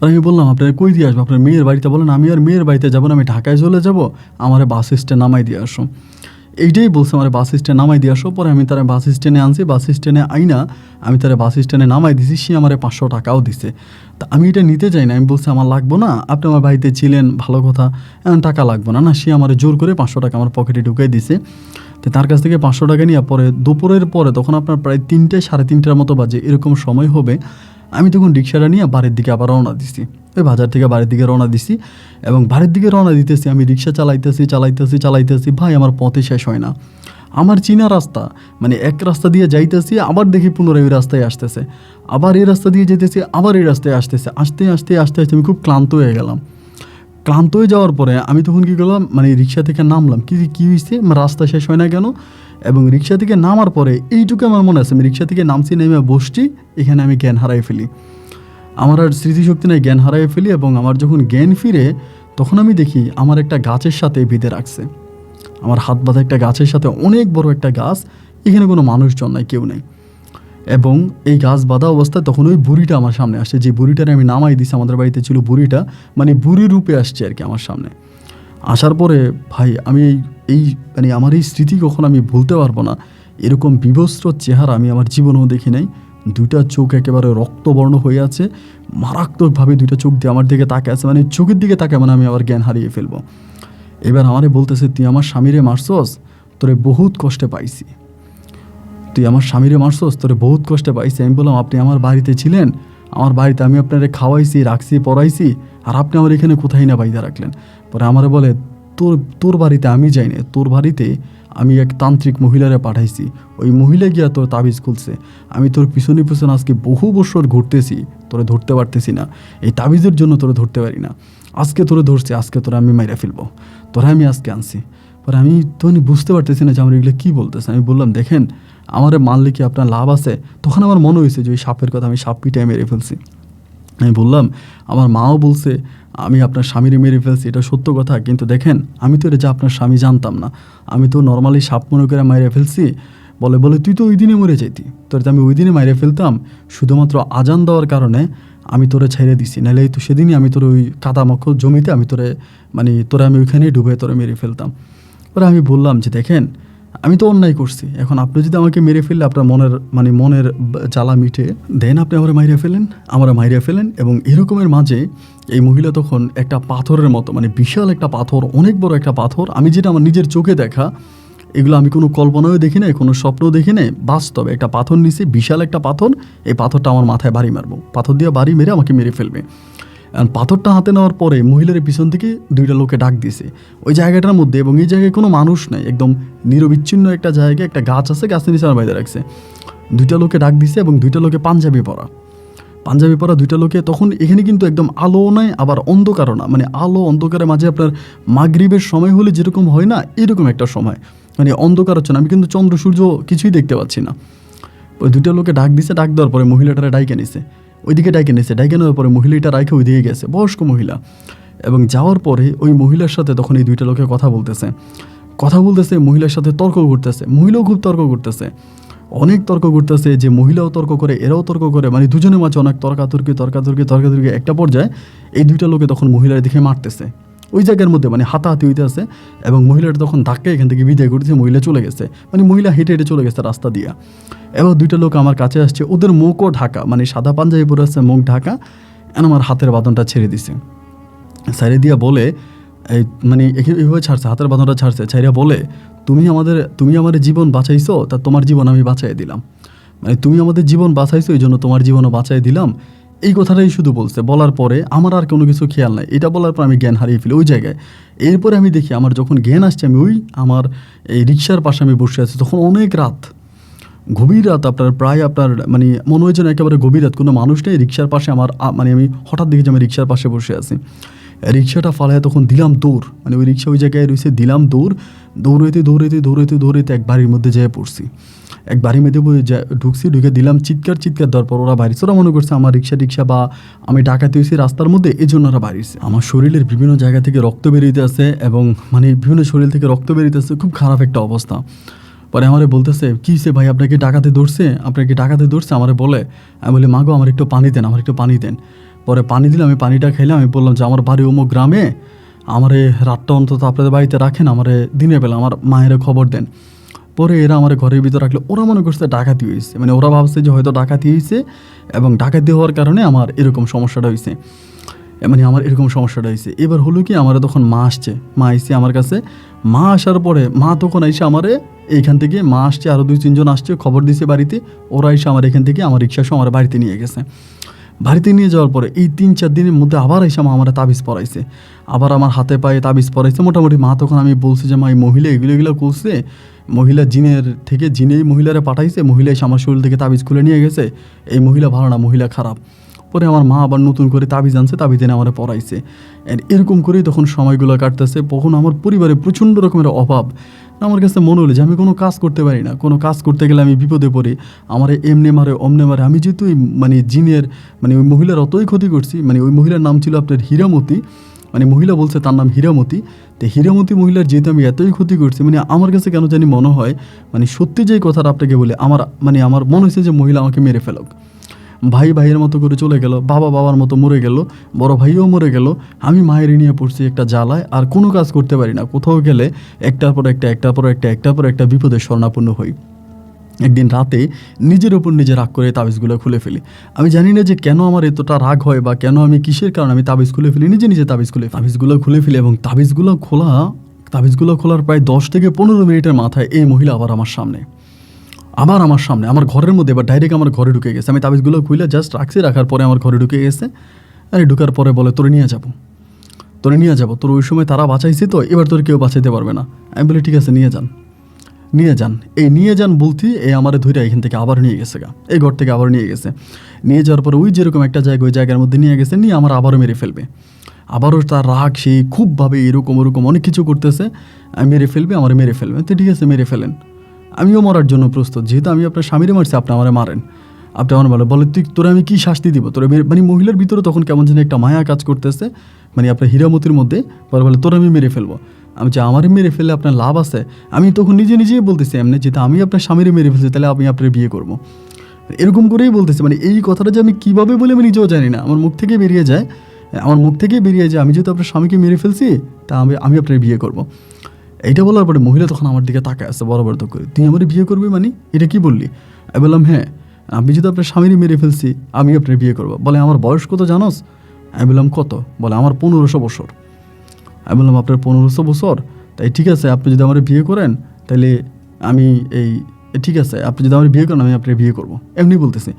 আমি বললাম আপনারা কই দিয়ে আসবো? আপনার মেয়ের বাড়িতে। বলেন আমি আর মেয়ের বাড়িতে যাবো না, আমি ঢাকায় চলে যাবো, আমার বাস স্ট্যান্ড নামাই দিয়ে আসো। এইটাই বলছে, আমার বাস স্ট্যান্ড নামাই দিয়ে আসো। পরে আমি তারা বাস স্ট্যান্ডে আনছি, বাস স্ট্যান্ডে আইনা আমি তারা বাস স্ট্যান্ডে নামাই দিছি। সে আমার 500 টাকাও দিছে। তা আমি এটা নিতে চাই না, আমি বলছি আমার লাগবো না, আপনি আমার বাড়িতে ছিলেন ভালো কথা, টাকা লাগবো না। না, সে আমার জোর করে 500 টাকা আমার পকেটে ঢুকাই দিছে। তো তার কাছ থেকে 500 টাকা নিয়ে পরে দুপুরের পরে তখন আপনার প্রায় 3টে সাড়ে 3টার মতো বাজে, এরকম সময় হবে। আমি তখন রিক্সাটা নিয়ে বাড়ির দিকে আবার রওনা দিছি, ওই বাজার থেকে বাড়ির দিকে রওনা দিছি। এবং বাড়ির দিকে রওনা দিতেছি, আমি রিক্সা চালাইতেছি, ভাই আমার পথে শেষ হয় না। আমার চীনা রাস্তা, মানে এক রাস্তা দিয়ে যাইতেছি, আবার দেখি পুনরায় ওই রাস্তায় আসতেছে, আবার এই রাস্তা দিয়ে যেতেছি, আবার এই রাস্তায় আসতেছে। আস্তে আস্তে আমি খুব ক্লান্ত হয়ে গেলাম। ক্লান্ত হয়ে যাওয়ার পরে আমি তখন কী করলাম, মানে রিক্সা থেকে নামলাম। কী হয়েছে, আমার রাস্তা শেষ হয় না কেন? এবং রিক্সা থেকে নামার পরে এইটুকু আমার মনে আছে, আমি রিক্সা থেকে নামছি, নেমে বসছি, এখানে আমি জ্ঞান হারাই ফেলি। আমার আর স্মৃতিশক্তি নেই, জ্ঞান হারাই ফেলি। এবং আমার যখন জ্ঞান ফিরে তখন আমি দেখি আমার একটা গাছের সাথে বেঁধে রাখছে, আমার হাত বাঁধা একটা গাছের সাথে, অনেক বড় একটা গাছ, এখানে কোনো মানুষজন নাই, কেউ নেই। এবং এই গাছ বাঁধা অবস্থায় তখন ওই বুড়িটা আমার সামনে আসে, যে বুড়িটারে আমি নামাই দিছি, আমাদের বাড়িতে ছিল বুড়িটা, মানে বুড়ি রূপে আসছে আর কি আমার সামনে। আসার পরে ভাই আমি এই মানে আমার এই স্মৃতি কখন আমি ভুলতে পারবো না। এরকম বিভস্ত্র চেহারা আমি আমার জীবনেও দেখি নাই। 2টা চোখ একেবারে রক্তবর্ণ হয়ে আছে, মারাত্মকভাবে 2টা চোখ দিয়ে আমার দিকে তাকে আছে, মানে চোখের দিকে তাকে, মানে আমি আবার জ্ঞান হারিয়ে ফেলবো। এবার আমারে বলতেছে তুই আমার স্বামীরে মারছস, তোরে বহুত কষ্টে পাইছি, তুই আমার স্বামীরে মারছস, তোরে বহুত কষ্টে পাইছি। আমি বললাম আপনি আমার বাড়িতে ছিলেন, আমার বাড়িতে আমি আপনারে খাওয়াইছি, রাখছি, পড়াইছি, আর আপনি আমার এখানে কোথায় না বাইদা রাখলেন। পরে আমারে বলে তোর বাড়িতে আমি যাই না, তোর বাড়িতে আমি এক তান্ত্রিক মহিলারে পাঠাইছি, ওই মহিলা গিয়া তোর তাবিজ খুলছে। আমি তোর পিছনে পিছনে আজকে বহু বছর ঘুরতেছি, তোরে ধরতে পারতেছি না, এই তাবিজের জন্য তোরে ধরতে পারি না। আজকে তোরে ধরছি, আজকে তোরা আমি মাইরা ফেলবো, তোরা আমি আজকে আনছি। পরে আমি তখন বুঝতে পারতেছি না যে আমার এগুলো কী বলতেছে। আমি বললাম দেখেন আমারে মানলে কি আপনার লাভ আছে? তখন আমার মনে হয়েছে যে ওই সাপের কথা, আমি সাপ পিটায় মেরে ফেলছি। আমি বললাম আমার মাও বলছে আমি আপনার স্বামীরে মেরে ফেলছি, এটা সত্য কথা, কিন্তু দেখেন আমি তো এটা যে আপনার স্বামী জানতাম না, আমি তো নর্মালি সাপ মনে করে মেরে ফেলছি। বলে তুই তো ওই দিনে মরে যাইতি, তোর আমি ওই দিনে মেরে ফেলতাম, শুধুমাত্র আজান দেওয়ার কারণে আমি তোরে ছেড়ে দিছি, নাহলে তো সেদিনই আমি তোর ওই কাদামাখো জমিতে আমি তোরে তোরে আমি ওইখানেই ডুবে তোরে মেরে ফেলতাম। পরে আমি বললাম যে দেখেন, আমি তো অন্যায় করছি, এখন আপনি যদি আমাকে মেরে ফেললে আপনার মনের জ্বালা মিটে দেন, আপনি আমার মাইরা ফেলেন, আমরা মাইরা ফেলেন। এবং এরকমের মাঝে এই মহিলা তখন একটা পাথরের মতো, বিশাল একটা পাথর, অনেক বড় একটা পাথর, আমি যেটা আমার নিজের চোখে দেখা, এগুলো আমি কোনো কল্পনাও দেখি নাই, কোনো স্বপ্নও দেখি নাই, বাস্তবে একটা পাথর নিচে বিশাল একটা পাথর, এই পাথরটা আমার মাথায় বাড়ি মারবো, পাথর দিয়ে বাড়ি মেরে আমাকে মেরে ফেলবে। পাথরটা হাতে নেওয়ার পরে মহিলার পিছন থেকে দুইটা লোকে ডাক দিছে ওই জায়গাটার মধ্যে, এবং এই জায়গায় কোনো মানুষ নাই, একদম নিরবিচ্ছিন্ন একটা জায়গায়, একটা গাছ আছে, গাছের নিচে আমার বাইরে রাখছে। দুইটা লোকে ডাক দিছে এবং দুইটা লোকে পাঞ্জাবি পরা দুইটা লোকে। তখন এখানে কিন্তু একদম আলো নাই, আবার অন্ধকারও না, আলো অন্ধকারের মাঝে আপনার মাগরিবের সময় হলে যেরকম হয় না, এরকম একটা সময়, অন্ধকার হচ্ছে না, আমি কিন্তু চন্দ্র সূর্য কিছুই দেখতে পাচ্ছি না। ওই দুইটা লোকে ডাক দিছে, ডাক দেওয়ার পরে মহিলাটারে ডাইকে নিছে, ওইদিকে ডাইকে নেওয়ার পরে মহিলাটা রাইখে ওইদিকে গেছে, বয়স্ক মহিলা। এবং যাওয়ার পরে ওই মহিলার সাথে তখন এই দুইটা লোকে কথা বলতেছে, মহিলার সাথে তর্ক করতেছে, মহিলাও খুব তর্ক করতেছে, অনেক তর্ক করতেছে, যে মহিলাও তর্ক করে, এরাও তর্ক করে, দুজনের মাঝে অনেক তর্কাতর্কি। একটা পর্যায়ে এই দুইটা লোকে তখন মহিলার দিকে মারতেছে ওই জায়গার মধ্যে, হাতাহাতি হইতে আছে। এবং মহিলাটা তখন ধাক্কা এখান থেকে বিদায় করতেছে, মহিলা চলে গেছে, মহিলা হেঁটে হেঁটে চলে গেছে রাস্তা দিয়া। এবার দুইটা লোক আমার কাছে আসছে, ওদের মুখও ঢাকা, সাদা পাঞ্জাবি পরে আসছে, মুখ ঢাকা। আমার হাতের বাঁধনটা ছেড়ে দিছে, ছেড়ে দিয়া বলে এই এইভাবে ছাড়ছে, হাতের বাঁধনটা ছাড়ছে, ছাইরা বলে, তুমি আমাদের জীবন বাঁচাইছো, তা তোমার জীবন আমি বাঁচাই দিলাম, তুমি আমাদের জীবন বাঁচাইছো, এই জন্য তোমার জীবনও বাঁচাই দিলাম। এই কথাটাই শুধু বলছে, বলার পরে আমার আর কোনো কিছু খেয়াল নাই। এটা বলার পর আমি জ্ঞান হারিয়ে ফেলি ওই জায়গায়। এরপরে আমি দেখি আমার যখন জ্ঞান আসছে, আমি আমার এই রিক্সার পাশে আমি বসে আছি, তখন অনেক রাত, গভীর রাত, প্রায় মনে হয়েছে না একেবারে গভীর রাত, কোনো মানুষ নেই রিক্সার পাশে। আমি হঠাৎ দেখি যে আমি রিক্সার পাশে বসে আছি, রিক্সাটা ফালায় তখন দিলাম দৌড়, ওই রিক্সা ওই জায়গায় রয়েছে, দিলাম দৌড়াইতে এক বাড়ির মধ্যে যেয়ে পড়ছি। এক বাড়ির মধ্যে ঢুকে দিলাম চিৎকার দেওয়ার পর ওরা বাড়িছে। ওরা মনে করছে আমার রিক্সা বা আমি ডাকাতি হয়েছি রাস্তার মধ্যে, এই জন্য ওরা বাড়িছে। আমার শরীরের বিভিন্ন জায়গা থেকে রক্ত বেরিয়ে আছে, এবং বিভিন্ন শরীর থেকে রক্ত বেরিয়ে আছে, খুব খারাপ একটা অবস্থা। পরে আমারে বলতেছে, কী সে ভাই, আপনাকে ডাকাতে ধরছে? আমারে বলে। আমি বলি, মাগো আমার একটু পানি দেন। পরে পানি দিলাম, আমি পানিটা খেলাম। আমি বললাম যে আমার বাড়ি অমুক গ্রামে, আমারে রাতটা অন্তত আপনাদের বাড়িতে রাখেন, আমারে দিনের বেলা আমার মায়ের খবর দেন। পরে এরা আমার ঘরের ভিতর রাখলো। ওরা মনে করছে ডাকাতি হয়েছে, ওরা ভাবছে যে হয়তো ডাকাতি হয়েছে, এবং ডাকাতি হওয়ার কারণে আমার এরকম সমস্যাটা হয়েছে। এবার হলো কি, আমার তখন মা আসছে, আমার কাছে। মা আসার পরে তখন এসে আমারে এইখান থেকে আসছে, আরও 2-3 জন আসছে, খবর দিছে বাড়িতে। ওরা এসে আমার এখান থেকে আমার রিক্সা সহ আমার বাড়িতে নিয়ে গেছে। বাড়িতে নিয়ে যাওয়ার পরে এই 3-4 দিনের মধ্যে আবার এসে আমার তাবিজ পরাইছে, আবার আমার হাতে পায়ে তাবিজ পরাইছে। মোটামুটি তখন আমি বলছি যে এই মহিলা এগুলো করছে, মহিলা জিনেই মহিলারা পাঠাইছে, মহিলা এসে আমার শরীর থেকে তাবিজ খুলে নিয়ে গেছে, এই মহিলা ভালো না, মহিলা খারাপ। পরে আমার মা আবার নতুন করে তাবিজ আনছে, তাবিজ এনে আমার পড়াইছে। এরকম করেই তখন সময়গুলো কাটতেছে। তখন আমার পরিবারে প্রচণ্ড রকমের অভাব। আমার কাছে মনে হলো যে আমি কোনো কাজ করতে পারি না, কোনো কাজ করতে গেলে আমি বিপদে পড়ি, আমার এমনি মারে অমনে মারে। আমি যেহেতু জিনের ওই মহিলার অতই ক্ষতি করছি। ওই মহিলার নাম ছিল আপনার হীরামতি, মহিলা বলছে তার নাম হীরামতি। তো হীরামতি মহিলার যেহেতু আমি এতই ক্ষতি করছি, আমার কাছে কেন জানি মনে হয় সত্যি যেই কথাটা আপনাকে বলে আমার মনে হয়েছে যে মহিলা আমাকে মেরে ফেলক। ভাই ভাইয়ের মতো করে চলে গেল, বাবা বাবার মতো মরে গেল, বড় ভাইও মরে গেল। আমি মায়ের নিয়ে পড়ছি একটা জ্বালায়, আর কোনো কাজ করতে পারি না। কোথাও গেলে একটার পর একটা বিপদের শরণাপন্ন হই। একদিন রাতে নিজের ওপর নিজে রাগ করে তাবিজগুলো খুলে ফেলি। আমি জানি না যে কেন আমার এতটা রাগ হয়, বা কেন আমি কিসের কারণে আমি তাবিজ খুলে ফেলি, নিজে তাবিজগুলো খুলে ফেলি। এবং তাবিজগুলো খোলার প্রায় 10 থেকে 15 মিনিটের মাথায় এই মহিলা আবার আমার সামনে, আমার ঘরের মধ্যে, এবার ডাইরেক্ট আমার ঘরে ঢুকে গেছে। আমি তাবিজগুলো খুলে জাস্ট রাখার পরে আমার ঘরে ঢুকে গেছে। ঢুকার পরে বলে, তোরে নিয়ে যাবো, তোর ওই সময় তারা বাঁচাইছে, তো এবার তোর কেউ বাঁচাইতে পারবে না। আমি বলি, ঠিক আছে, নিয়ে যান। এই নিয়ে যান বলতে আমারে ধরে এখান থেকে আবার নিয়ে গেছে, এই ঘর থেকে আবার নিয়ে গেছে। নিয়ে যাওয়ার পরে ওই যেরকম একটা জায়গা, ওই জায়গার মধ্যে নিয়ে গেছে, নিয়ে আমার আবারও মেরে ফেলবে। আবারও তার রাগ, সেই খুবভাবে এরকম অনেক কিছু করতেছে, মেরে ফেলবে। তো ঠিক আছে, মেরে ফেলেন, আমিও মরার জন্য প্রস্তুত। যেহেতু আমি আপনার স্বামীরে মারছি, আপনি আমারে মারেন। আপনি আমার বলে, তোরে আমি কি শাস্তি দিব? তোরে মহিলার ভিতরে তখন কেমন যেন একটা মায়া কাজ করতেছে, আপনার হীরামতির মধ্যে। পরে বলে, তোর আমি মেরে ফেলবো। আমি যে আমারে মেরে ফেললে আপনার লাভ আছে? আমি তখন নিজেই বলতেছি এমনি, যেহেতু আমি আপনার স্বামীরে মেরে ফেলছি, তাহলে আমি আপনার বিয়ে করবো। এরকম করেই বলতেছে, মানে এই কথাটা যে আমি কীভাবে বলে আমি নিজেও জানি না, আমার মুখ থেকে বেরিয়ে যায়। আমার মুখ থেকে বেরিয়ে যায় আমি যেহেতু আপনার স্বামীকে মেরে ফেলছি, তা আমি আপনার বিয়ে করব। এইটা বলার পরে মহিলা তখন আমার দিকে তাকায় আসছে বরাবর তো করে, তুই আমার বিয়ে করবি মানে এটা কি বললি? আমি বললাম হ্যাঁ, আমি যেহেতু আপনার স্বামীরই মেরে ফেলছি আমি আপনার বিয়ে করবো। বলে আমার বয়স কত জানোস? আমি বললাম কত? বলে আমার 1500 বছর। আমি বললাম আপনার 1500 বছর? তাই ঠিক আছে, আপনি যদি আমার বিয়ে করেন তাহলে আমি ঠিক আছে, আপনি যদি আমার বিয়ে করেন আমি আপনার বিয়ে করবো, এমনি বলতেছি।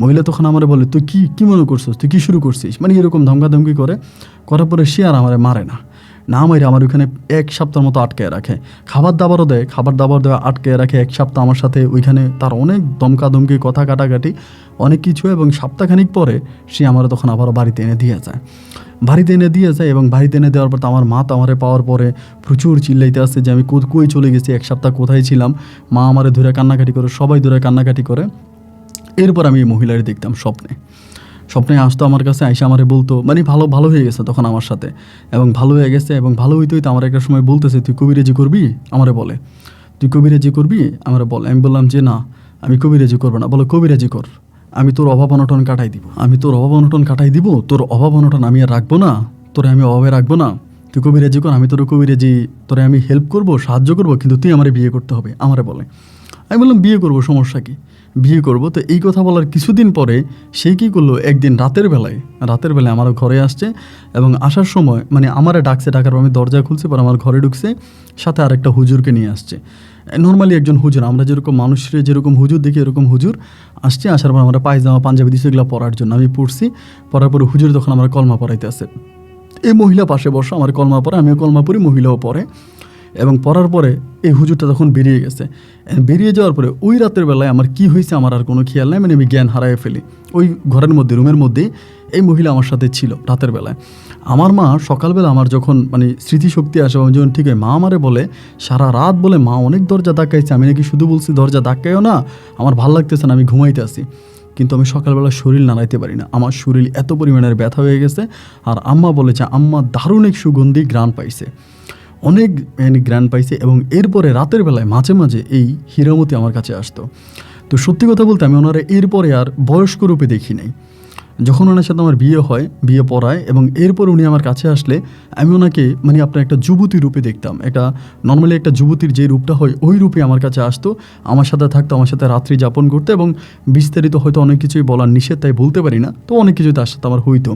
মহিলা তখন আমার বলে তুই কি মনে করছিস, তুই কী শুরু করছিস, মানে এরকম ধমকাধমকি করার পরে সে আর আমারে মারে না মারে আমার ওইখানে 1 সপ্তাহের মতো আটকায় রাখে। খাবার দাবারও দেয়, খাবার দাবার দেওয়া আটকায় রাখে 1 সপ্তাহ আমার সাথে ওইখানে। তার অনেক ধমকাধমকি, কথা কাটাকাটি, অনেক কিছু। এবং সপ্তাহখানিক পরে সে আমার তখন আবারও বাড়িতে এনে দিয়ে যায়। এবং বাড়িতে এনে দেওয়ার পর আমার মা তো আমারে পাওয়ার পরে প্রচুর চিল্লাইতে আসছে যে আমি কই চলে গেছি, 1 সপ্তাহ কোথায় ছিলাম। মা আমারে ধরে কান্নাকাটি করে, সবাই ধরে কান্নাকাটি করে। এরপর আমি এই মহিলারে দেখতাম স্বপ্নে আসতো আমার কাছে, আইসা আমারে বলতো, মানে ভালো হয়ে গেছে তখন আমার সাথে, এবং ভালো হয়ে গেছে। এবং ভালো হইতে আমার একটা সময় বলতেছে তুই কবিরাজি করবি? আমারে বলে তুই কবিরাজি করবি? আমারে বলে। আমি বললাম যে না, আমি কবিরাজি করবো না। বলো কবিরাজি কর, আমি তোর অভাব অনটন কাটাই দিব, তোর অভাব অনটন আমি আর রাখবো না, তোরে আমি অভাবে রাখবো না। তুই কবিরাজি কর, আমি তোরে আমি হেল্প করবো, সাহায্য করবো, কিন্তু তুই আমারে বিয়ে করতে হবে, আমারে বলে। আমি বললাম বিয়ে করবো, সমস্যা কি, বিয়ে করবো। তো এই কথা বলার কিছুদিন পরে সে কী করলো, একদিন রাতের বেলায় আমার ঘরে আসছে। এবং আসার সময় মানে আমারে ডাকার পর আমি দরজা খুলছি, পর আমার ঘরে ঢুকছে, সাথে আরেকটা হুজুরকে নিয়ে আসছে। নর্মালি একজন হুজুর, আমরা যেরকম মানুষের যেরকম হুজুর দেখি এরকম হুজুর আসছে। আসার পর আমরা পায়জামা পাঞ্জাবি দিচ্ছি এগুলো পরার জন্য, আমি পড়ছি। পরার পরে হুজুর তখন আমার কলমা পড়াইতে আসে। এই মহিলা পাশে বসে আমার কলমা পড়ে, আমিও কলমা পড়ি, মহিলাও পড়ে। এবং পড়ার পরে এই হুজুরটা তখন বেরিয়ে গেছে। বেরিয়ে যাওয়ার পরে ওই রাতের বেলায় আমার কি হয়েছে আমার আর কোনো খেয়াল নাই, মানে আমি জ্ঞান হারায় ফেলি। ওই ঘরের মধ্যে, রুমের মধ্যে এই মহিলা আমার সাথে ছিল রাতের বেলায়। আমার মা সকালবেলা আমার যখন মানে স্মৃতিশক্তি আসে, আমি যখন ঠিক হয়, মা আমারে বলে সারা রাত বলে মা অনেক দরজা ধাক্কাইছে, আমি নাকি শুধু বলছি দরজা ধাক্কাইও না, আমার ভাল লাগতেছে না, আমি ঘুমাইতে আসি। কিন্তু আমি সকালবেলা শরীর নাড়াইতে পারি না, আমার শরীর এত পরিমাণের ব্যথা হয়ে গেছে। আর আম্মা বলেছে আম্মা দারুণ এক সুগন্ধি ঘ্রাণ পাইছে, অনেক গ্রান পাইছে। এবং এরপরে রাতের বেলায় মাঝে মাঝে এই হীরামতি আমার কাছে আসতো। তো সত্যি কথা বলতে আমি ওনারা এরপরে আর বয়স্ক রূপে দেখি নাই। যখন ওনার সাথে আমার বিয়ে হয়, বিয়ে পড়ায়, এবং এরপর উনি আমার কাছে আসলে আমি ওনাকে মানে আপনার একটা যুবতী রূপে দেখতাম। একটা নর্মালি একটা যুবতীর যে রূপটা হয় ওই রূপে আমার কাছে আসতো, আমার সাথে থাকতো, আমার সাথে রাত্রি যাপন করতো। এবং বিস্তারিত হয়তো অনেক কিছুই বলার নিষেধ, তাই বলতে পারি না, তো অনেক কিছুই তার সাথে আমার হইতো।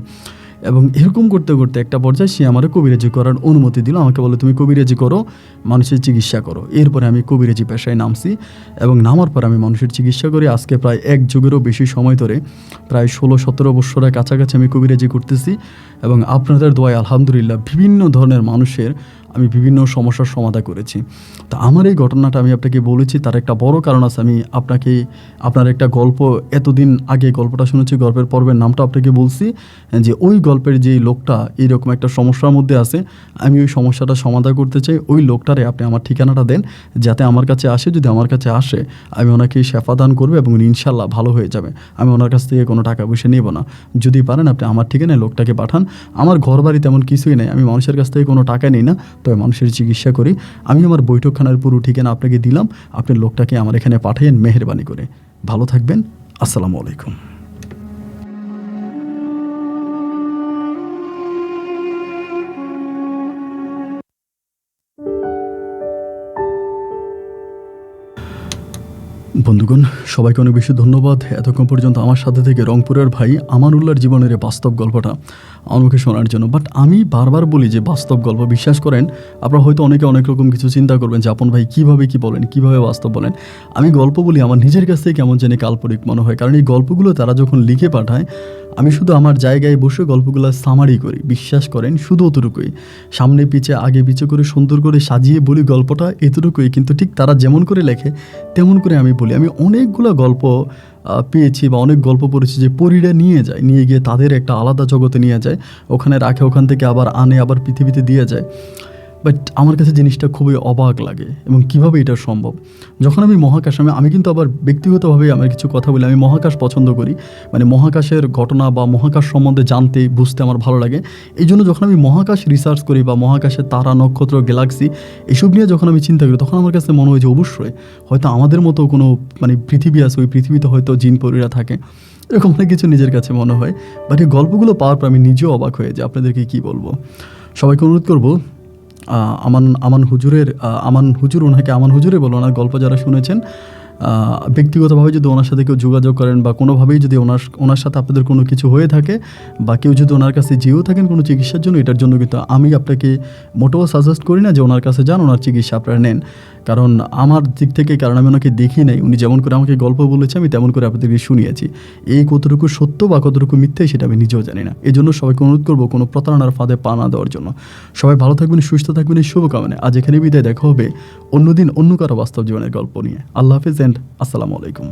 এবং এরকম করতে করতে একটা পর্যায়ে সে আমার কবিরাজি করার অনুমতি দিল। আমাকে বলে তুমি কবিরাজি করো, মানুষের চিকিৎসা করো। এরপরে আমি কবিরাজি পেশায় নামছি, এবং নামার পর আমি মানুষের চিকিৎসা করি। আজকে প্রায় 1 যুগেরও বেশি সময় ধরে, প্রায় 16-17 বছরের কাছাকাছি আমি কবিরাজি করতেছি। এবং আপনাদের দোয়ায় আলহামদুলিল্লাহ বিভিন্ন ধরনের মানুষের আমি বিভিন্ন সমস্যার সমাধান করেছি। তা আমার এই ঘটনাটা আমি আপনাকে বলেছি, তার একটা বড় কারণ আছে। আমি আপনার একটা গল্প এতদিন আগে গল্পটা শুনেছি, গল্পের পর্বের নামটা আপনাকে বলছি, যে ওই গল্পের যেই লোকটা এইরকম একটা সমস্যার মধ্যে আছে, আমি ওই সমস্যাটা সমাধান করতে চাই। ওই লোকটারে আপনি আমার ঠিকানাটা দেন, যাতে আমার কাছে আসে। যদি আমার কাছে আসে আমি ওনাকে শেফা দান করবো, এবং উনি ইনশাল্লাহ ভালো হয়ে যাবে। আমি ওনার কাছ থেকে কোনো টাকা পয়সা নেব না। যদি পারেন আপনি আমার ঠিকানায় লোকটাকে পাঠান। আমার ঘর বাড়ি তেমন কিছুই নেই, আমি মানুষের কাছ থেকে কোনো টাকা নিই না, তবে মানুষের চিকিৎসা করি। আমি আমার বৈঠকখানার পুরো ঠিকানা আপনাকে দিলাম, আপনি লোকটাকে আমার এখানে পাঠাইয়েন মেহেরবানি করে। ভালো থাকবেন, আসসালামু আলাইকুম। বন্ধুগণ, সবাইকে অনেক বেশি ধন্যবাদ এতক্ষণ পর্যন্ত আমার সাথে থেকে রংপুরের ভাই আমানুল্লাহর জীবনের বাস্তব গল্পটা আমাকে শোনার জন্য। বাট আমি বারবার বলি যে বাস্তব গল্প, বিশ্বাস করেন আপনারা হয়তো অনেকে অনেক রকম কিছু চিন্তা করবেন যে আপন ভাই কীভাবে কী বলেন, কীভাবে বাস্তব বলেন। আমি গল্প বলি আমার নিজের কাছ থেকে কেমন জানি কাল্পনিক মনে হয়, কারণ এই গল্পগুলো তারা যখন লিখে পাঠায় আমি শুধু আমার জায়গায় বসে গল্পগুলো সামারি করি। বিশ্বাস করেন শুধু অতটুকুই, সামনে পিছে আগে পিছে করে সুন্দর করে সাজিয়ে বলি গল্পটা, এতটুকুই। কিন্তু ঠিক তারা যেমন করে লেখে তেমন করে আমি বলি। আমি অনেকগুলো গল্প পেয়েছি বা অনেক গল্প পড়েছি যে পরীরা নিয়ে গিয়ে তাদের একটা আলাদা জগতে নিয়ে যায়, ওখানে রাখে, ওখান থেকে আবার আনে, আবার পৃথিবীতে দিয়ে যায়। বাট আমার কাছে জিনিসটা খুবই অবাক লাগে এবং কীভাবে এটা সম্ভব। যখন আমি মহাকাশ আমি কিন্তু আবার ব্যক্তিগতভাবে আমার কিছু কথা বলি, আমি মহাকাশ পছন্দ করি, মানে মহাকাশের ঘটনা বা মহাকাশ সম্বন্ধে জানতে বুঝতে আমার ভালো লাগে। এই জন্য যখন আমি মহাকাশ রিসার্চ করি বা মহাকাশের তারা, নক্ষত্র, গ্যালাক্সি এসব নিয়ে যখন আমি চিন্তা করি, তখন আমার কাছে মনে হয় যে অবশ্যই হয়তো আমাদের মতো কোনো মানে পৃথিবী আছে, ওই পৃথিবীতে হয়তো জিন পরীরা থাকে, এরকম অনেক কিছু নিজের কাছে মনে হয়। বাট এই গল্পগুলো পাওয়ার পর আমি নিজেও অবাক হয়ে যাই। আপনাদেরকে কী বলবো, সবাইকে অনুরোধ করবো আমান হুজুর, ওনাকে আমান হুজুরে বলো, ওনার গল্প যারা শুনেছেন ব্যক্তিগতভাবে যদি ওনার সাথে কেউ যোগাযোগ করেন বা কোনোভাবেই যদি ওনার সাথে আপনাদের কোনো কিছু হয়ে থাকে বা কেউ যদি ওনার কাছে যেও থাকেন কোনো চিকিৎসার জন্য, এটার জন্য কিন্তু আমি আপনাকে মোটেও সাজেস্ট করি না যে ওনার কাছে যান, ওনার চিকিৎসা আপনারা নেন। কারণ আমার দিক থেকে, কারণ আমি ওনাকে দেখি নাই, উনি যেমন করে আমাকে গল্প বলেছে আমি তেমন করে আপনাদেরকে শুনিয়েছি। এই কতটুকু সত্য বা কতটুকু মিথ্যে সেটা আমি নিজেও জানি না। এই জন্য সবাইকে অনুরোধ করবো কোনো প্রতারণার ফাঁদে পা না দেওয়ার জন্য। সবাই ভালো থাকবেন, সুস্থ থাকবেন, এই শুভকামনায় আজ এখানে বিদায়। দেখা হবে অন্যদিন অন্য কারো বাস্তব জীবনের গল্প নিয়ে। আল্লাহ হাফিজ অ্যান্ড আসসালামু আলাইকুম।